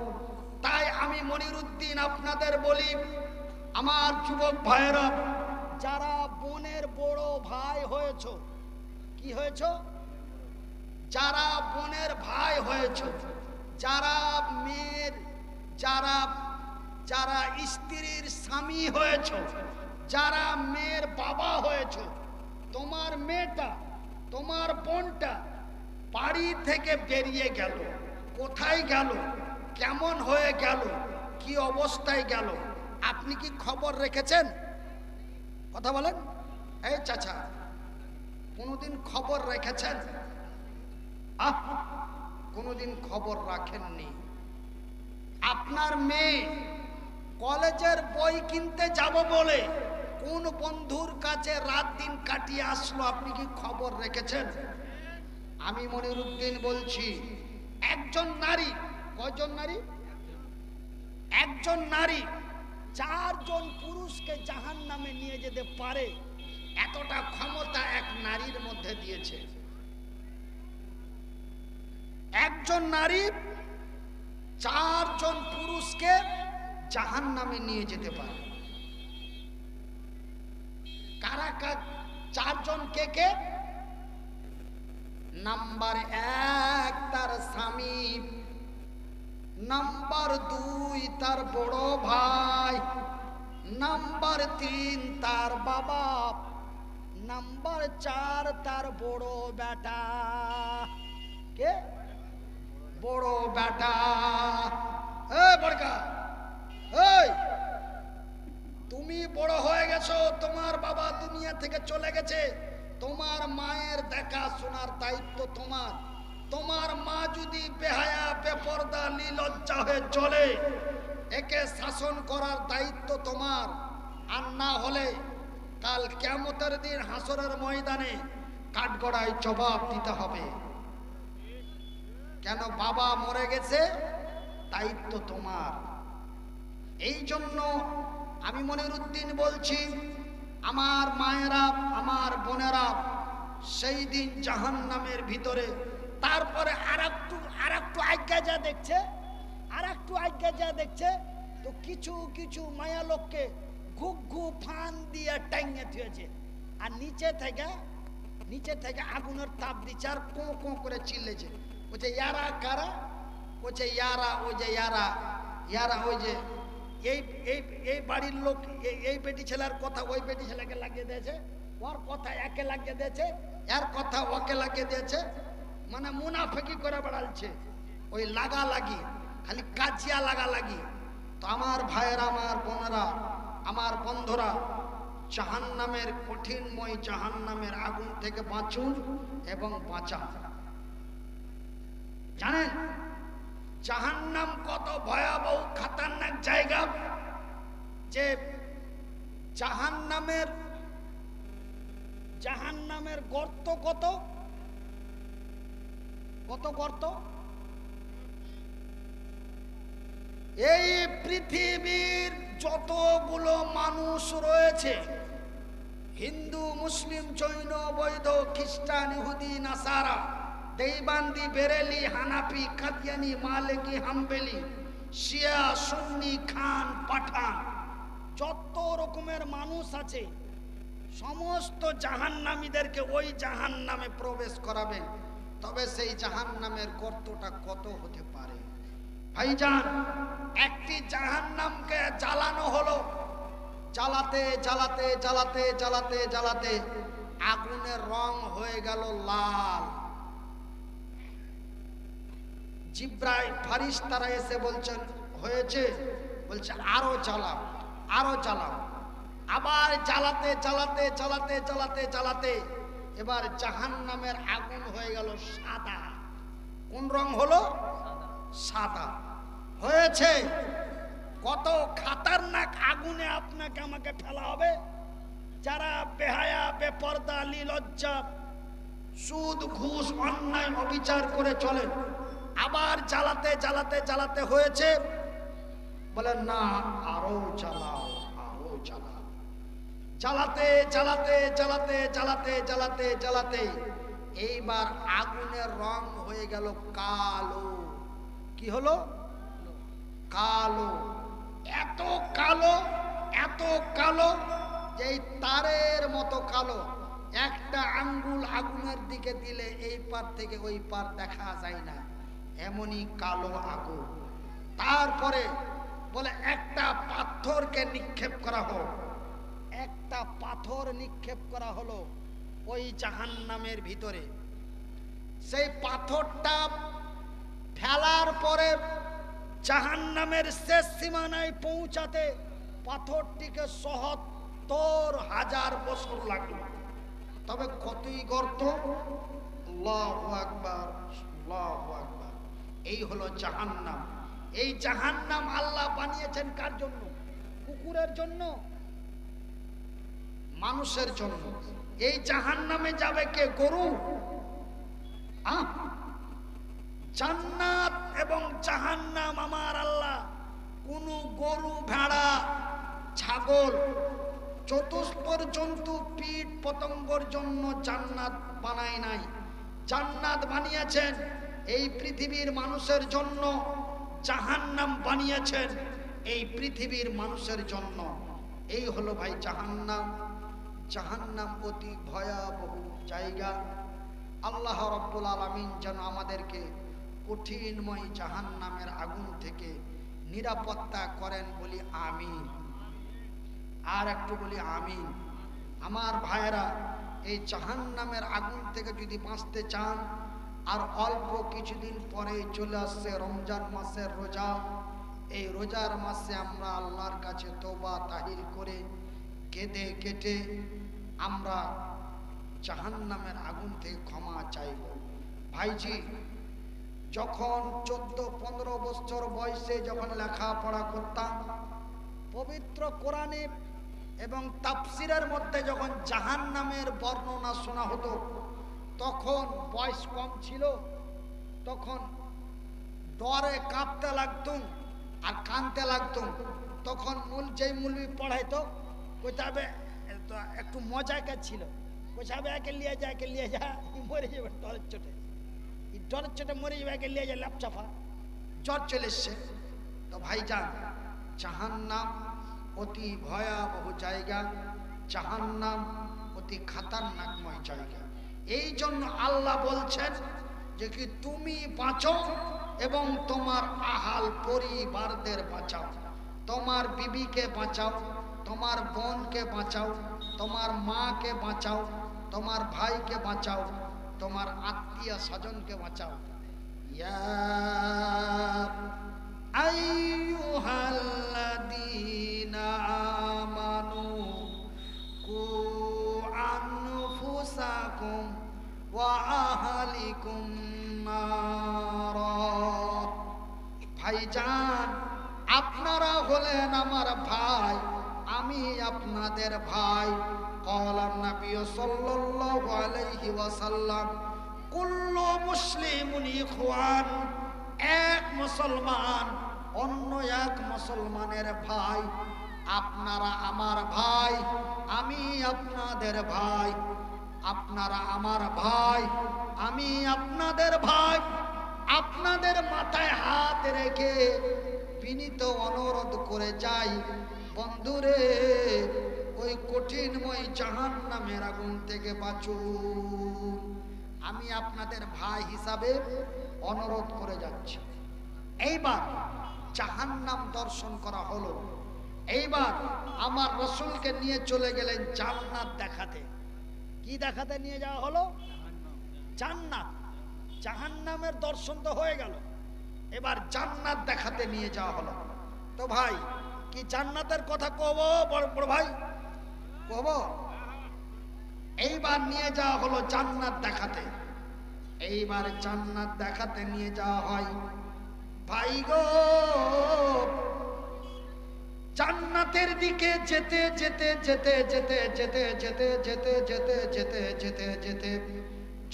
তাই আমি মনিরুদ্দিন আপনাদের বলি, আমার যুবক ভাইয়েরা, যারা বোনের বড় ভাই হয়েছ, কি হয়েছ? যারা বোনের ভাই হয়েছ, যারা মেয়ের, যারা স্ত্রীর স্বামী হয়েছ, যারা মেয়ের বাবা হয়েছ, তোমার মেয়েটা, তোমার বোনটা বাড়ি থেকে বেরিয়ে গেল, কোথায় গেল, কেমন হয়ে গেল, কি অবস্থায় গেল, আপনি কি খবর রেখেছেন? কথা বলেন। এই চাচা, কোনোদিন খবর রেখেছেন? কোনোদিন খবর রাখেননি। আপনার মেয়ে কলেজের বই কিনতে যাব বলে কোন বন্ধুর কাছে রাত দিন কাটিয়ে আসলো, আপনি কি খবর রেখেছেন? আমি মনিরুদ্দিন বলছি, একজন নারী, কয়জন নারী? একজন নারী 4 জন পুরুষকে জাহান্নামে নিয়ে যেতে পারে, এতটা ক্ষমতা এক নারীর মধ্যে দিয়েছে। একজন নারী 4 জন পুরুষকে জাহান্নামে নিয়ে যেতে পারে। কারা 4 জন কে কে? নাম্বার 1 তার স্বামী, নাম্বার 2 তার বড় ভাই, নাম্বার 3 তার বাবা, নাম্বার 4 তার বড় বেটা। কে? বড় বেটা। বড়কা, তুমি বড় হয়ে গেছো, তোমার বাবা দুনিয়া থেকে চলে গেছে, তোমার মায়ের দেখাশোনার দায়িত্ব তোমার। তোমার মা যদি বেহায়া বেপরদা নির্লজ্জা হয়ে চলে, একে শাসন করার দায়িত্ব তোমার। আর না হলে কাল কিয়ামতের দিন হাসরের ময়দানে কাঠগড়ায় জবাব দিতে হবে। কেন? বাবা মরে গেছে, দায়িত্ব তোমার। এই জন্য আমি মনিরুদ্দিন বলছি, আমার মায়েরা, আমার বোনেরা সেই দিন জাহান্নামের ভিতরে। তারপরে আরেকটু আজ্ঞা যা দেখছে, তো কিছু কিছু মায়া লোককে ঘুঘু ফান দিয়ে টাইঙে থুয়েছে, আর নিচে থেকে আগুনের তাপ দিচ্ছে, আর কোঁ কোঁ করে চিল্লেছে। বলছে ইয়ারা কারা? বলছে ইয়ারা ওই যে ইয়ারা ওই যে এই বাড়ির লোক, এই বেটি ছেলের কথা ওই বেটি ছেলেকে লাগিয়ে দিয়েছে, ওর কথা একে লাগিয়ে দিয়েছে, এর কথা ওকে লাগিয়ে দিয়েছে, মানে মুনাফিকি করে বেড়াচ্ছে। ওই লাগি, খালি কাজিয়া লাগি। তো আমার ভাইয়েরা, আমার বোনেরা, আমার বন্ধুরা, জাহান্নামের কঠিনময় জাহান্নামের আগুন থেকে বাঁচুন এবং বাঁচান। জানেন জাহান্নাম কত ভয়াবহ খতরনাক জায়গা? যে জাহান্নামের গর্ত কত গর্ত? এই পৃথিবীর যতগুলো মানুষ রয়েছে, হিন্দু, মুসলিম, জৈন, বৌদ্ধ, খ্রিস্টান, ইহুদি, নাসারা, দেওবন্দি, বেরেলি, হানাফি, কাদিয়ানি, মালিকি, হাম্বলি, শিয়া, সুন্নি, খান, পাঠান, যত রকমের মানুষ আছে, সমস্ত জাহান্নামীদেরকে ওই জাহান্নামে প্রবেশ করাবেন। তবে সেই জাহান্নামের গর্তটা কত হতে পারে? ভাইজান, একটি জাহান্নামকে জ্বালানো হলো, জ্বালাতে আগুনের রং হয়ে গেল লাল। জিব্রাইল ফারিস্তারা এসে বলছেন হয়েছে, বলছে আরো জ্বালাও। আবার জ্বালাতে এবার জাহান্নামের আগুন হয়ে গেল সাদা। কোন রং হলো? সাদা হয়েছে। কত খতরনাক আগুনে আপনাকে আমাকে ফেলা হবে। যারা বেহায়া, বেপরদা, নির্লজ্জা, সুদ, ঘুষ, অন্যায়, অবিচার করে চলে, আবার জ্বালাতে হয়েছে, বলে না আরো জ্বালাও। জ্বালাতে এইবার আগুনের রং হয়ে গেল কালো। কি হলো? কালো। এত কালো যে তারের মতো কালো। একটা আঙ্গুল আগুনের দিকে দিলে এই পার থেকে ওই পার দেখা যায় না, এমনই কালো আগুন। তারপরে বলে একটা পাথরকে নিক্ষেপ করা হোক। একটা পাথর নিক্ষেপ করা হলো ওই জাহান্নামের ভিতরে। সেই পাথরটা ফেলার পরে জাহান্নামের শেষ সীমানায় পৌঁছাতে পাথরটিকে ৭০,০০০ বছর লাগলো। তবে কতই গর্ত! আল্লাহু আকবার, আল্লাহু আকবার। এই হলো জাহান্নাম। এই জাহান্নাম আল্লাহ বানিয়েছেন কার জন্য? কুকুরের জন্য? মানুষের জন্য। এই জাহান্নামে যাবে কে? গরু? জান্নাত এবং জাহান্নাম আমার আল্লাহ কোনো গরু ভেড়া ছাগল চতুষ্পদ জন্তু কীট পতঙ্গর জন্য জান্নাত বানায় নাই। জান্নাত বানিয়েছেন এই পৃথিবীর মানুষের জন্য, জাহান্নাম বানিয়েছেন এই পৃথিবীর মানুষের জন্য। এই হলো ভাই জাহান্নাম। জাহান্নাম অতি ভয়াবহ জায়গা। আল্লাহ রাব্বুল আলামিন যেন আমাদেরকে কঠিনময় জাহান্নামের আগুন থেকে নিরাপত্তা করেন বলি আমিন। আর একটু বলি আমিন। আমার ভাইয়েরা, এই জাহান্নামের আগুন থেকে যদি বাঁচতে চান, আর অল্প কিছুদিন পরে চলে আসছে রমজান মাসের রোজা। এই রোজার মাসে আমরা আল্লাহর কাছে তওবা তাহিল করে কেঁদে কেটে আমরা জাহান্নামের আগুন থেকে ক্ষমা চাইব। ভাইজি, যখন 14-15 বছর বয়সে যখন লেখাপড়া করতাম, পবিত্র কোরআনে এবং তাফসিরের মধ্যে যখন জাহান্নামের বর্ণনা শোনা হতো, তখন বয়স কম ছিল, তখন ডরে কাঁপতে লাগতুম আর কাঁদতে লাগতুম। তখন যেই মুলবি পড়াইতো কোথাবে একটু মজাকে ছিল, কোথাবে একে লিয়ে যা মরে যাবে ডরের চোটে, ডরের চোটে মরে যাবে, একে লিয়ে যায় লাপচাপা, জ্বর চলে এসছে। তো ভাইজান, জাহান্নাম অতি ভয়াবহ জায়গা, জাহান্নাম অতি খাতারনাকময় জায়গা। এই জন্য আল্লাহ বলছেন যে কি তুমি বাঁচো এবং তোমার আহাল পরিবারদের বাঁচাও, তোমার বিবিকে বাঁচাও, তোমার বোনকে বাঁচাও, তোমার মাকে বাঁচাও, তোমার ভাইকে বাঁচাও, তোমার আত্মীয় স্বজনকে বাঁচাও। ইয়া আইয়ুহাল্লাযীনা আমানু কু আনফুসাকুম ওয়া আহলিকুম নারা। ভাইজান, আপনারা হলেন আমার ভাই, আমি আপনাদের ভাই। ক্বালান নবী সাল্লাল্লাহু আলাইহি ওয়াসাল্লাম, কুল্লু মুসলিমুন ইখওয়ান। এক মুসলমান অন্য এক মুসলমানের ভাই। আপনারা আমার ভাই, আমি আপনাদের ভাই। আপনারা আমার ভাই, আমি আপনাদের ভাই। আপনাদের মাথায় হাত রেখে বিনীত অনুরোধ করে যাই, বন্ধুরে, ওই কঠিনময় জাহান্নামের আগুন থেকে বাঁচুন। আমি আপনাদের ভাই হিসাবে অনুরোধ করে যাচ্ছি। এইবার জাহান্নাম দর্শন করা হলো। এইবার আমার রাসূলকে নিয়ে চলে গেলেন জান্নাত দেখাতে। কি দেখাতে নিয়ে যাওয়া হলো? জান্নাত। জাহান্নামের দর্শন তো হয়ে গেল, এবার জান্নাত দেখাতে নিয়ে যাওয়া হলো। তো ভাই, কি জান্নাতের কথা কব বড় ভাই? কব। এইবার নিয়ে যাওয়া হলো জান্নাত দেখাতে। এইবার জান্নাত দেখাতে নিয়ে যাওয়া হয়। ভাই গো, জান্নাতের দিকে যেতে যেতে যেতে যেতে যেতে যেতে যেতে যেতে যেতে যেতে যেতে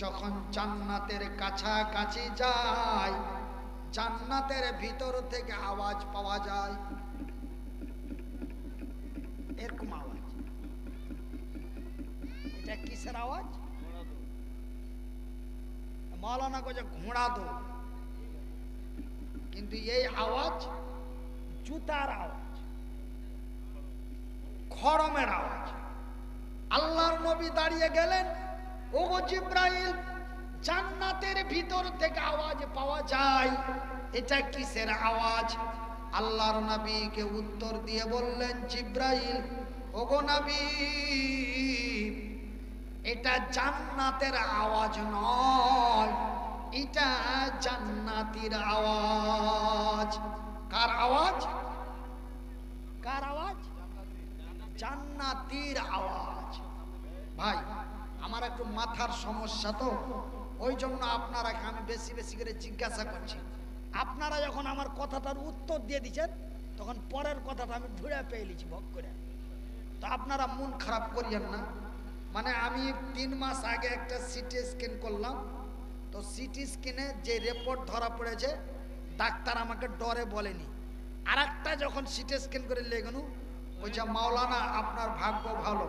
যখন জান্নাতের কাছাকাছি যায়, জান্নাতের ভিতর থেকে আওয়াজ পাওয়া যায়, এরকম আওয়াজ। এটা কিসের আওয়াজ? মাওলানা কয়ে ঘোড়া দো, কিন্তু এই আওয়াজ জুতার আওয়াজ, খড়মের আওয়াজ। আল্লাহর নবী দাঁড়িয়ে গেলেন, ওগো জিব্রাইল, জান্নাতের ভিতর থেকে আওয়াজ পাওয়া যায়, এটা কিসের আওয়াজ? আল্লাহর নবীকে উত্তর দিয়ে বললেন জিব্রাইল, ওগো নবী, এটা জান্নাতের আওয়াজ নয়, এটা জান্নাতীর আওয়াজ। কার আওয়াজ? কার আওয়াজ? জান্নাতীর আওয়াজ। ভাই, আমার একটু মাথার সমস্যা, তো ওই জন্য আপনারা আমি বেশি বেশি করে জিজ্ঞাসা করছি। আপনারা যখন আমার কথাটার উত্তর দিয়ে দিচ্ছেন, তখন পরের কথাটা আমি ধরে পেয়ে নিচ্ছি ভোগ করে। তো আপনারা মন খারাপ করিয়েন না। মানে আমি 3 মাস আগে একটা সিটি স্ক্যান করলাম, তো তো সিটি স্ক্যানে যে রিপোর্ট ধরা পড়েছে ডাক্তার আমাকে ডরে বলেনি। আর একটা যখন সিটি স্ক্যান করে লেগানো বলছে মাওলানা আপনার ভাগ্য ভালো,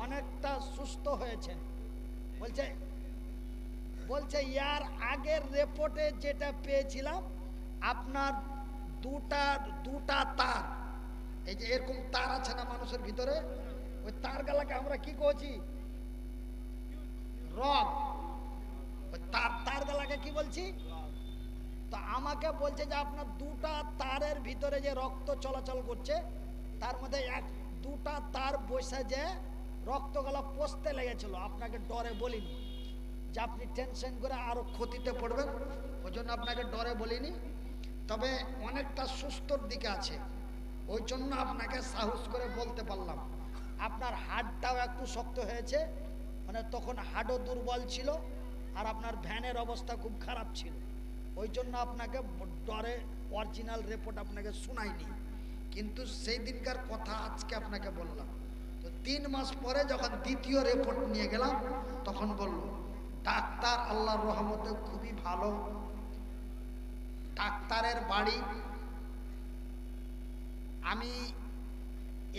অনেকটা সুস্থ হয়েছেন। বলছে বলছে ইয়ার আগের রিপোর্টে যেটা পেয়েছিলাম আপনার দুটা তার, এই যে এরকম তার আছে না মানুষের ভিতরে, ওই তার গালাকে আমরা কি করছি রগ, ওই তার গালাকে কি বলছি। তো আমাকে বলছে যে আপনার দুটা তারের ভিতরে যে রক্ত চলাচল করছে তার মধ্যে দুটা তার বসে যে রক্তগুলো পচতে লেগেছিল, আপনাকে ডরে বলিনি যে আপনি টেনশন করে আরো ক্ষতিতে পড়বেন, ওই জন্য আপনাকে ডরে বলিনি। তবে অনেকটা সুস্থর দিকে আছে, ওই জন্য আপনাকে সাহস করে বলতে পারলাম। আপনার হাড়টাও একটু শক্ত হয়েছে, মানে তখন হাড়ও দুর্বল ছিল, আর আপনার ভ্যানের অবস্থা খুব খারাপ ছিল, ওই জন্য আপনাকে ডরে অরিজিনাল রিপোর্ট আপনাকে শোনাইনি, কিন্তু সেই দিনকার কথা আজকে আপনাকে বললাম। তো 3 মাস পরে যখন দ্বিতীয় রিপোর্ট নিয়ে গেলাম তখন বলল ডাক্তার আল্লাহর রহমতে খুবই ভালো। ডাক্তারের বাড়ি আমি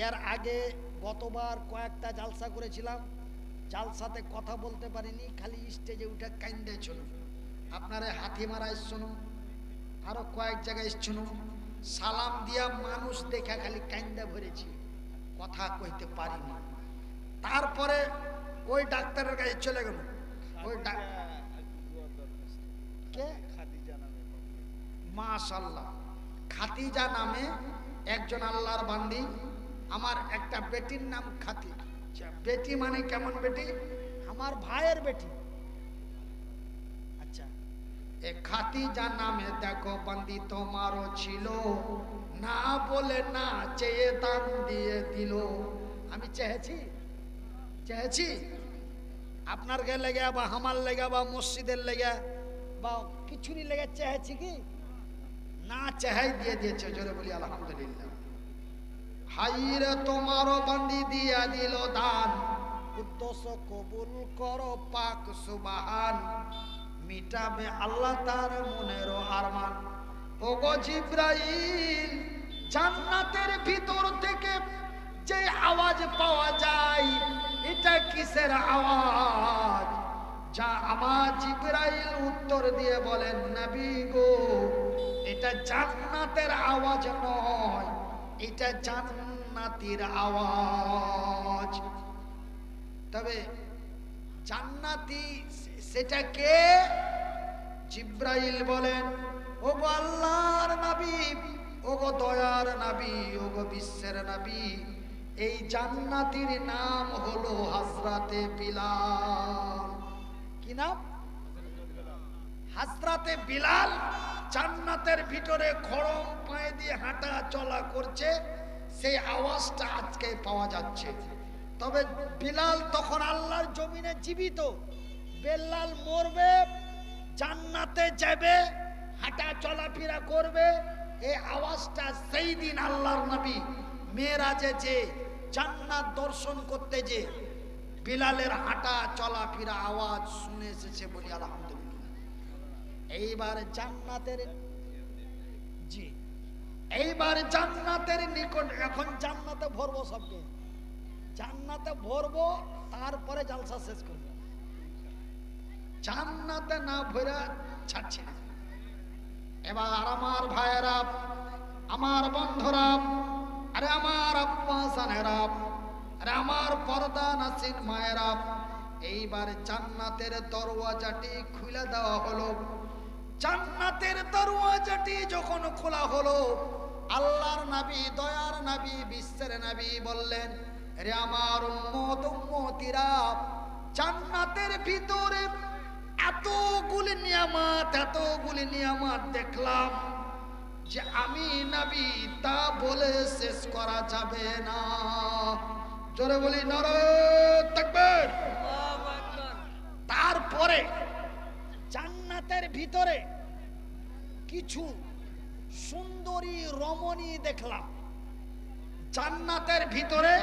এর আগে গতবার কয়েকটা জালসা করেছিলাম, জালসাতে কথা বলতে পারিনি, খালি স্টেজে উঠে কাইন্দে শুনুন। আপনারে হাতিমারা শুনুন, আরো কয়েক জায়গায় শুনুন, সালাম দিয়া মানুষ দেখা খালি কাইন্দা ভরেছি, কথা কইতে পারিনি। তারপরে ওই ডাক্তারের কাছে চলে গেল। ওই কে মাশাআল্লাহ, খাদিজা নামে একজন আল্লাহর বান্দি, আমার একটা বেটির নাম খাতি। বেটি মানে কেমন বেটি? আমার ভাইয়ের বেটি। আচ্ছা, এ খাদিজা নামে দেখো বান্দি তোমারও ছিল, না বলে না চেয়ে দান দিয়ে দিল। আমি চেয়েছি আপনার গে লেগে বা আমার লেগে বা মসজিদের লেগে বা কিছুরই লেগে চেয়েছি কি না? চেহাই দিয়ে দিয়েছে, জোরে বলি আলহামদুলিল্লাহ। হাইরে তোমারও বান্দি দিয়া দিল দান, উদ্দেশ্য কবুল করো পাক সুবহান, মিটাবে আল্লাহ তার মনেরও আরমান। ওগো জিবরাইল, জান্নাতের ভিতর থেকে যে আওয়াজ পাওয়া যায় এটা কিসের আওয়াজ? যা আমার জিবরাইল উত্তর দিয়ে বলেন নবী গো, এটা জান্নাতের আওয়াজ নয়, এটা জান্নাতীর আওয়াজ। তবে জান্নাতি সেটা কে? জিবরাইল বলেন ওগো আল্লাহর নবী, ওগো দয়ার নবী, ওগো বিশ্বের নবী, এই জান্নাতীর নাম হলো হযরতে বিলাল। কি নাম? হযরতে বিলাল জান্নাতের ভিতরে খড়ম পায়ে দিয়ে হাঁটা চলা করছে, সেই আওয়াজটা আজকে পাওয়া যাচ্ছে। তবে বিলাল তখন আল্লাহর জমিনে জীবিত, বেলাল মরবে, জান্নাতে যাবে, হাঁটা চলাফেরা করবে, এই আওয়াজটা সেই দিন আল্লাহর নবী মেরাজে যে জান্নাত দর্শন করতে যে বিলালের হাঁটা চলাফেরা আওয়াজ শুনে এসেছে, বলি আলহামদুলিল্লাহ। এইবার জান্নাতের নিকট, এখন জান্নাতে ভরবো, সবকে জান্নাতে ভরবো, তারপরে জালসা শেষ করবো। জান্নাতে না ভরা ছাড়ছি না। এবার আমার ভাইয়েরা, আমার বন্ধুরা, আরে আমার আব্বা জানেরা, আরে আমার পর্দা নাসিন মায়েরা, এইবার জান্নাতের দরওয়াজাটি খুলে দেওয়া হলো। জান্নাতের দরওয়াজাটি যখন খোলা হলো, আল্লাহর নবী, দয়ার নবী, বিশ্বের নবী বললেন, রে আমার উম্মত উম্মতিরা, জান্নাতের ভিতরে এতগুলি নিয়ামত দেখলাম যে আমি নবী তা বলে শেষ করা যাবে না। জোরে বলি নারে তাকবীর। তারপরে জান্নাতের ভিতরে কিছু সুন্দরী রমণী দেখলাম। জান্নাতের ভিতরে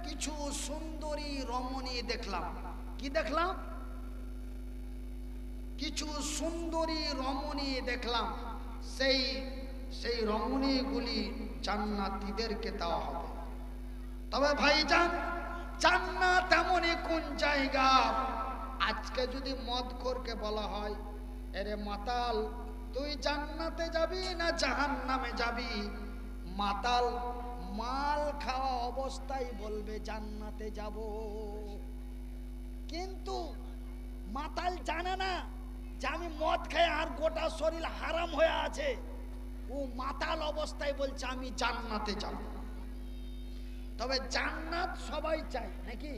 কিছু সুন্দরী রমণী দেখলাম। কি দেখলাম? কিছু সুন্দরী রমণী দেখলাম, সেই সেই রমণীগুলি জান্নাতীদেরকে দেওয়া হবে। তবে ভাইজান, জান্নাত এমনই কোন জায়গা, আজকে যদি মদখোরকে বলা হয়, এরে মাতাল তুই জান্নাতে যাবি না জাহান্নামে যাবি, মাতাল মাল খাওয়া অবস্থায় বলবে জান্নাতে যাব। কিন্তু মাতাল জানে না যে আমি মদ খাই আর গোটা শরীর হারাম হয়ে আছে, ও মাতাল অবস্থায় বলছে আমি জান্নাতে যাব। তবে জান্নাত সবাই চায় নাকি?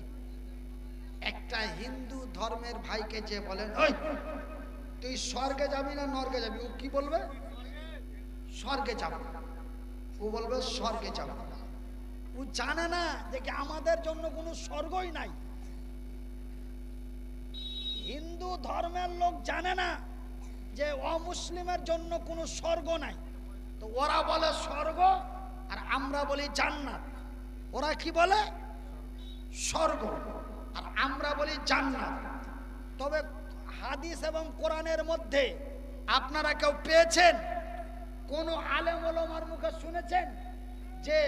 একটা হিন্দু ধর্মের ভাইকে যে বলেন ওই তুই স্বর্গে যাবি না নরকে যাবি, ও কি বলবে? স্বর্গে যাব। ও বলবে স্বর্গে যাব। ও জানে না যে কি আমাদের জন্য কোনো স্বর্গই নাই। হিন্দু ধর্মের লোক জানে না যে অমুসলিমের জন্য কোনো স্বর্গ নাই। তো ওরা বলে স্বর্গ আর আমরা বলি জান্নাত। ওরা কি বলে? স্বর্গ আর আমরা বলি জান্নাত। তবে হাদিস এবং কোরআনের মধ্যে আপনারা কেউ পেয়েছেন, কোন আলেম ওলামার মুখে শুনেছেন যে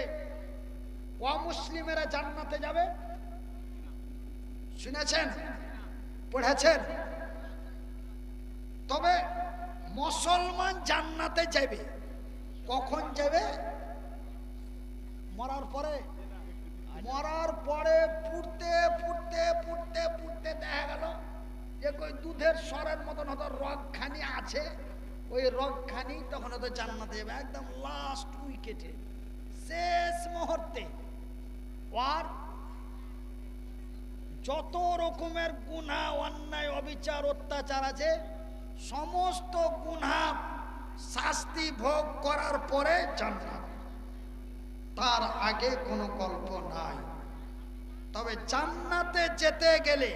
অমুসলিমেরা জান্নাতে যাবে? শুনেছেন? পড়েছেন? তবে মুসলমান জান্নাতে যাবে। কখন যাবে? মরার পরে। মরার পরে পুড়তে পুড়তে পুড়তে পুড়তে দেখা গেল যে কই দুধের সরের মতন হয়তো রগখানি আছে, ওই রগখানি তখন হয়তো জান্নাতে যাবে, একদম লাস্ট উইকেটে, শেষ মুহূর্তে। আর যত রকমের গুনাহ, অন্যায়, অবিচার, অত্যাচার আছে, সমস্ত গুনাহ শাস্তি ভোগ করার পরে জান্নাত, তার আগে কোনো গল্প নাই। তবে জান্নাতে যেতে গেলে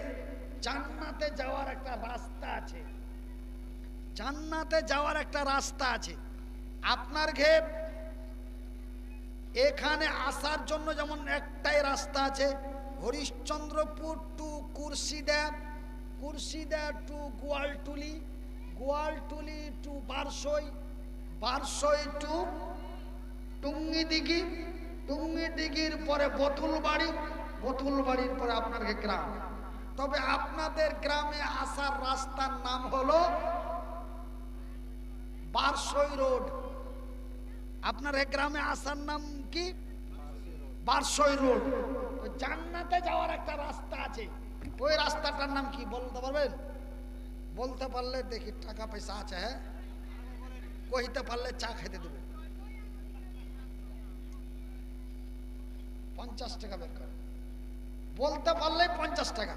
জান্নাতে যাওয়ার একটা রাস্তা আছে। জান্নাতে যাওয়ার একটা রাস্তা আছে। আপনার ঘের এখানে আসার জন্য যেমন একটাই রাস্তা আছে, Harishchandrapur to Kursida, Kursida to Goaltuli, Goaltuli to Barsoi, Barsoi to Tungidighi, টুঙ্গিদিঘির পরে বতুলবাড়ি, বতুলবাড়ির পরে আপনার গ্রাম। তবে আপনাদের গ্রামে আসার রাস্তার নাম হলো বারসই রোড। আপনার গ্রামে আসার নাম কি? বারসই রোড। জান্নাতে যাওয়ার একটা রাস্তা আছে, ওই রাস্তাটার নাম কি বলতে পারবেন? বলতে পারলে দেখি টাকা পয়সা আছে, হ্যাঁ, কইতে পারলে চা খেতে দেবে। 50 টাকা বের করে, বলতে পারলে 50 টাকা।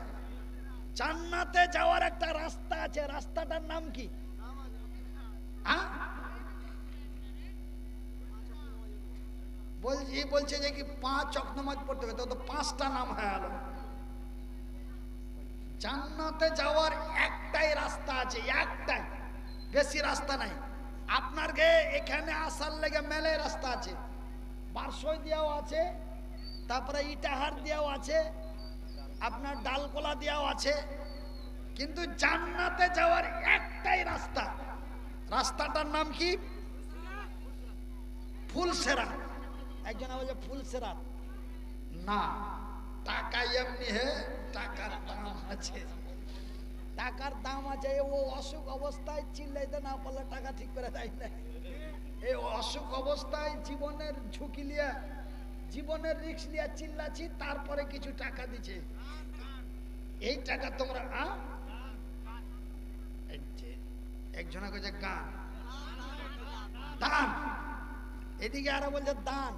জান্নাতে যাওয়ার একটা রাস্তা আছে, রাস্তাটার নাম কি? বলছে যে কি 5 ওয়াক্ত নামাজ পড়তে হবে, তো 5টা নাম হয়ে গেল। জান্নাতে যাওয়ার একটাই রাস্তা আছে, একটাই, বেশি রাস্তা নাই। আপনার গে এখানে আসার লেগে মেলে রাস্তা আছে, বারসই দিয়াও আছে, তারপরে ইটাহার দিয়াও আছে, আপনার ডালকোলা দিয়াও আছে। কিন্তু জান্নাতে যাওয়ার একটাই রাস্তা, রাস্তাটার নাম কি? ফুলসেরা। একজন বলছে ফুলসেরা না, টাকা এমনি হে, টাকার দাম আছে, টাকার দাম আছে। ও অসুখ অবস্থায় চিল্লাইতে না পারলে টাকা ঠিক করে দেয় না। এই অসুখ অবস্থায় জীবনের ঝুঁকি লিয়া, জীবনের রিস্ক লিয়া চিল্লাছি, তারপরে কিছু টাকা দিচ্ছে। এই টাকা তোমরা একজনা কইছে গান, দান, এদিকে আরো বলছে দান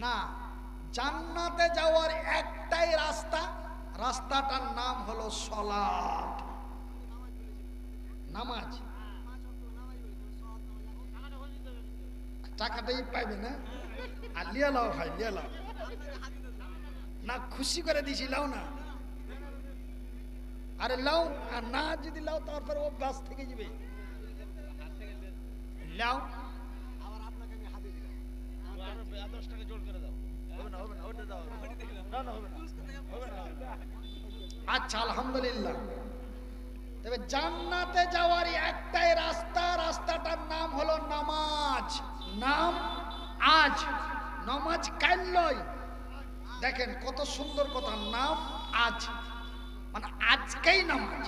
না। জান্নাতে যাওয়ার একটাই রাস্তা, রাস্তাটার নাম হলো সালাত, নামাজ। টাকাটাই পাইবে না, আর লিয়া লাও ভাই, লিয়া লাও না, খুশি করে দিছি, লাও না, আরে লাও, আর না যদি লাও তারপর অভ্যাস থেকে যাবে। লাও, আচ্ছা আলহামদুলিল্লাহ। তবে জান্নাতে যাওয়ার একটাই রাস্তা, রাস্তাটার নাম হলো নামাজ। নাম আজ, নামাজ কাল নয়। দেখেন কত সুন্দর কথা, নাম আজ মানে আজকেই নামাজ।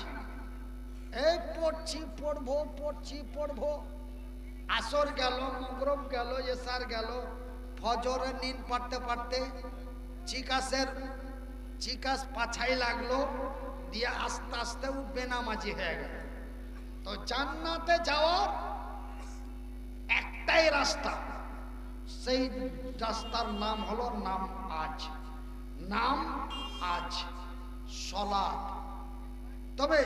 এই পড়ছি পড়বো, পড়ছি পড়বো, আসর গেল, মগরব গেল, এসার গেল, ফজরে নিন পড়তে পড়তে চিকাস পাছাই লাগলো, দিয়ে আস্তে আস্তে ও বেনামাজি হয়ে গেল। তো জান্নাতে যাওয়ার একটাই রাস্তা, সেই রাস্তার নাম হলো নাম আজ। নাম আজ সলাত। তবে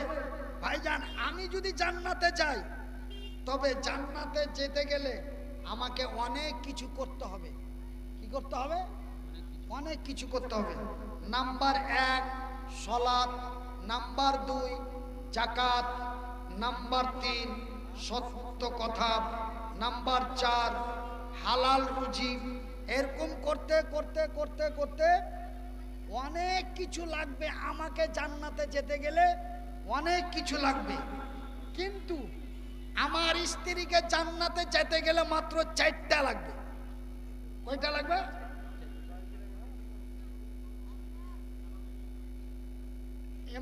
ভাইজান আমি যদি জান্নাতে যাই, তবে জান্নাতে যেতে গেলে আমাকে অনেক কিছু করতে হবে। কি করতে হবে? অনেক কিছু করতে হবে। নাম্বার 1 সলাত, নাম্বার 2 যাকাত, নাম্বার 3 সত্য কথা, নাম্বার 4 হালাল রুজি। এরকম করতে করতে করতে করতে অনেক কিছু লাগবে। আমাকে জান্নাতে যেতে গেলে অনেক কিছু লাগবে। কিন্তু আমার স্ত্রীকে জান্নাতে যেতে গেলে মাত্র 4টা লাগবে। কয়টা লাগবে?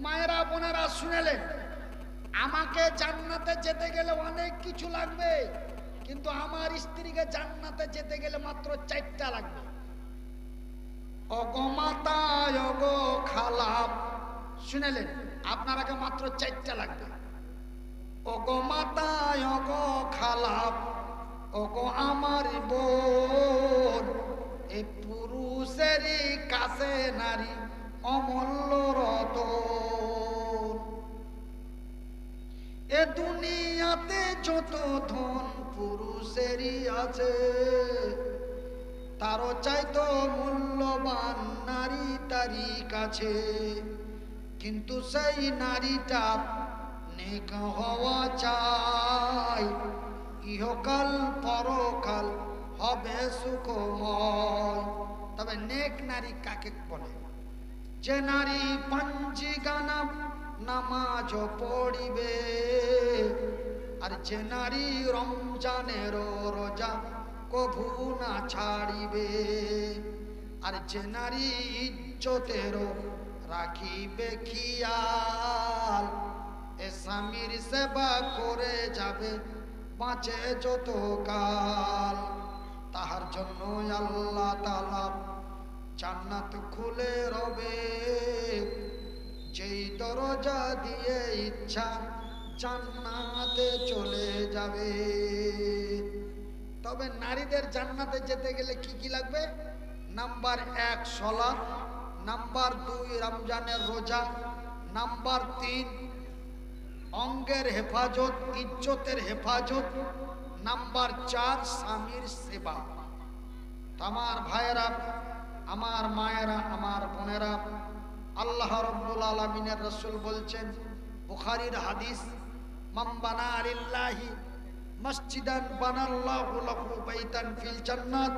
মায়েরা বোনেরা শুনেলেন, আমাকে জান্নাতে যেতে গেলে অনেক কিছু লাগবে, কিন্তু আমার স্ত্রীকে জান্নাতে যেতে গেলে মাত্র 4টা লাগবে। অগমাতা অগ খালাপ, শুনেলেন আপনারাকে মাত্র 4টা লাগবে। ওগো মাতা ওগো খালাপ ওগো আমার বোন, এই পুরুষেরই কাছে নারী অমূল্য রতন। এ দুনিয়াতে যত ধন পুরুষেরই আছে, তারও চাইতো মূল্যবান নারী তারই কাছে। কিন্তু সেই নারীটা নেক হওয়া চাই, ইহকাল পরকাল হবে সুখময়। তবে নেক নারী কাকে বলে? যে নারী পাঞ্জিগানা নামাজ পড়িবে, আর যে নারী রমজানের রোজা কভু না ছাড়িবে, আর যে নারী ইজ্জতেরও রাখিবে খেয়াল, এ স্বামীর সেবা করে যাবে বাঁচে যত কাল। তাহার জন্য আল্লাহ তাআলা জান্নাত খুলে রবে, যেই দরজা দিয়ে ইচ্ছা জান্নাতে চলে যাবে। তবে নারীদের জান্নাতে যেতে গেলে কি কি লাগবে? নাম্বার 1 সালাত, নাম্বার 2 রমজানের রোজা, নাম্বার 3 অঙ্গের হেফাজত, ইজ্জতের হেফাজত, নাম্বার 4 স্বামীর সেবা। আমার ভাইয়েরা, আমার মায়েরা, আমার বোনেরা, আল্লাহ রাব্বুল আলামিনের রাসূল বলছেন, বুখারীর হাদিস, মান বানা লিল্লাহি মসজিদান বানাল্লাহু লাহু বাইতান ফিল জান্নাত।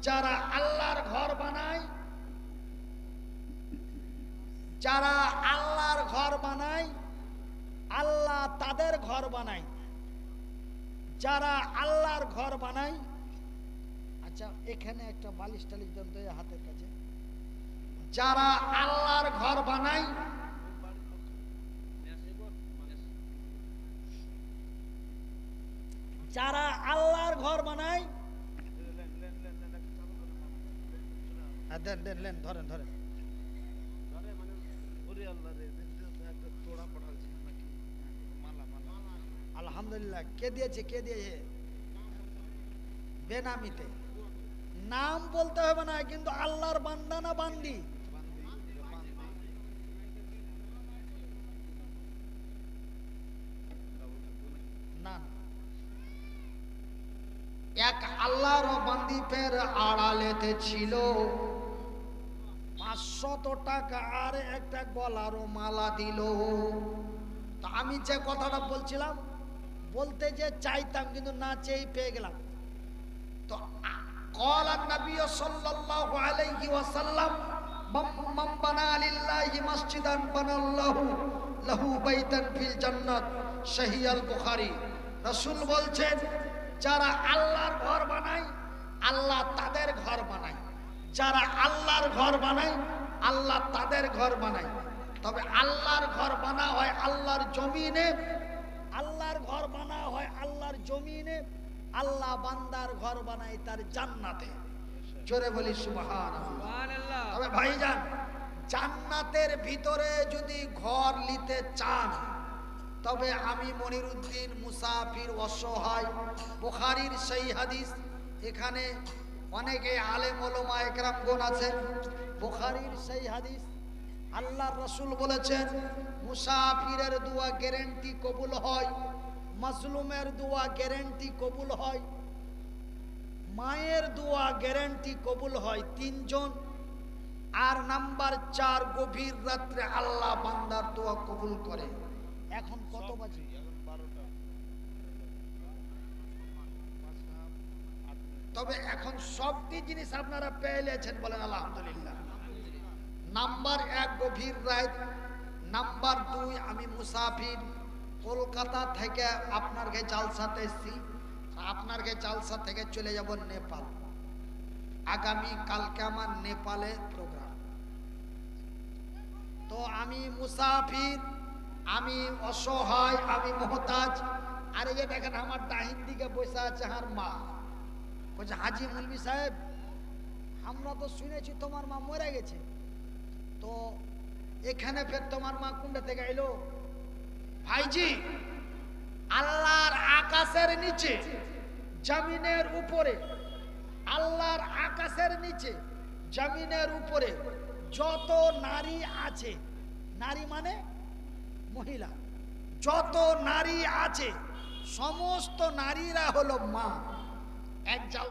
যারা আল্লাহর ঘর বানায়, যারা আল্লাহর ঘর বানায়, আল্লাহ তাদের ঘর বানায়। যারা আল্লাহর ঘর বানায়, আচ্ছা এখানে একটা বালিশ টালিশ দেন তো হাতের কাছে। যারা আল্লাহর ঘর বানায়, যারা আল্লাহর ঘর বানায়, দেন দেন লেন, ধরেন ধরেন। আলহামদুলিল্লাহ। কে দিয়েছে? কে দিয়েছে? বেনামিতে। নাম বলতে হবে না, কিন্তু আল্লাহর বান্দা না বান্দি? না, এক আল্লাহর বান্দি ফের আড়ালেতে ছিল, 500 টাকা আর একটা গলারও মালা দিল। তা আমি যে কথাটা বলছিলাম, বলতে যে চাইতাম কিন্তু না চেয়ে পেয়ে গেলাম। তো قال النبي صلى الله عليه وسلم من بنى لله مسجدا بنى الله লাহু বাইতান ফিল জান্নাত, সহিহ আল বুখারী। রাসূল বলছেন যারা আল্লাহর ঘর বানায় আল্লাহ তাদের ঘর বানায়, যারা আল্লাহর ঘর বানায় আল্লাহ তাদের ঘর বানায়। তবে আল্লাহর ঘর বানা হয় আল্লাহর জমিনে, আল্লাহর ঘর বানা হয় আল্লাহর জমিনে, আল্লাহ বান্দার ঘর বানায় তার জান্নাতে। জোরে বলি সুবহানাল্লাহ। তবে ভাইজান, জান্নাতের ভিতরে যদি ঘর নিতে চান তবে আমি মনিরুদ্দিন মুসাফির অসহায়, বুখারীর সেই হাদিস, এখানে অনেকে আলেম ওলামা একরামগণ আছেন, বুখারীর সেই হাদিস। আল্লাহর রাসূল বলেছেন মুসাফিরের দোয়া গ্যারান্টি কবুল হয়, মাজলুমের দোয়া গ্যারান্টি কবুল হয়, মায়ের দোয়া গ্যারান্টি কবুল হয় তিনজন। আর নাম্বার 4, গভীর রাত্রে আল্লাহ বান্দার দোয়া কবুল করে। এখন কত বাজে? তবে এখন সবটি জিনিস আপনারা পেয়েছেন, বলেন আলহামদুলিল্লাহ। নাম্বার 1 গভীর রাত, নাম্বার 2 আমি মুসাফির, কলকাতা থেকে আপনার গে জালসাতে এসেছি, আপনার গে জালসা থেকে চলে যাব নেপাল। আগামী কালকে আমার নেপালে প্রোগ্রাম। তো আমি মুসাফির, আমি অসহায়, আমি মুহতাজ। আর এই যে দেখেন আমার ডাহিন দিকে বসে আছে আমার মা। বলছে হাজি মুলবি সাহেব, আমরা তো শুনেছি তোমার মা মরে গেছে, তো এখানে ফের তোমার মা কোনটা থেকে এলো? ভাইজি, আল্লাহর আকাশের নিচে জমিনের উপরে, আল্লাহর আকাশের নিচে জমিনের উপরে যত নারী আছে, নারী মানে মহিলা, যত নারী আছে সমস্ত নারীরা হলো মা। এক জাল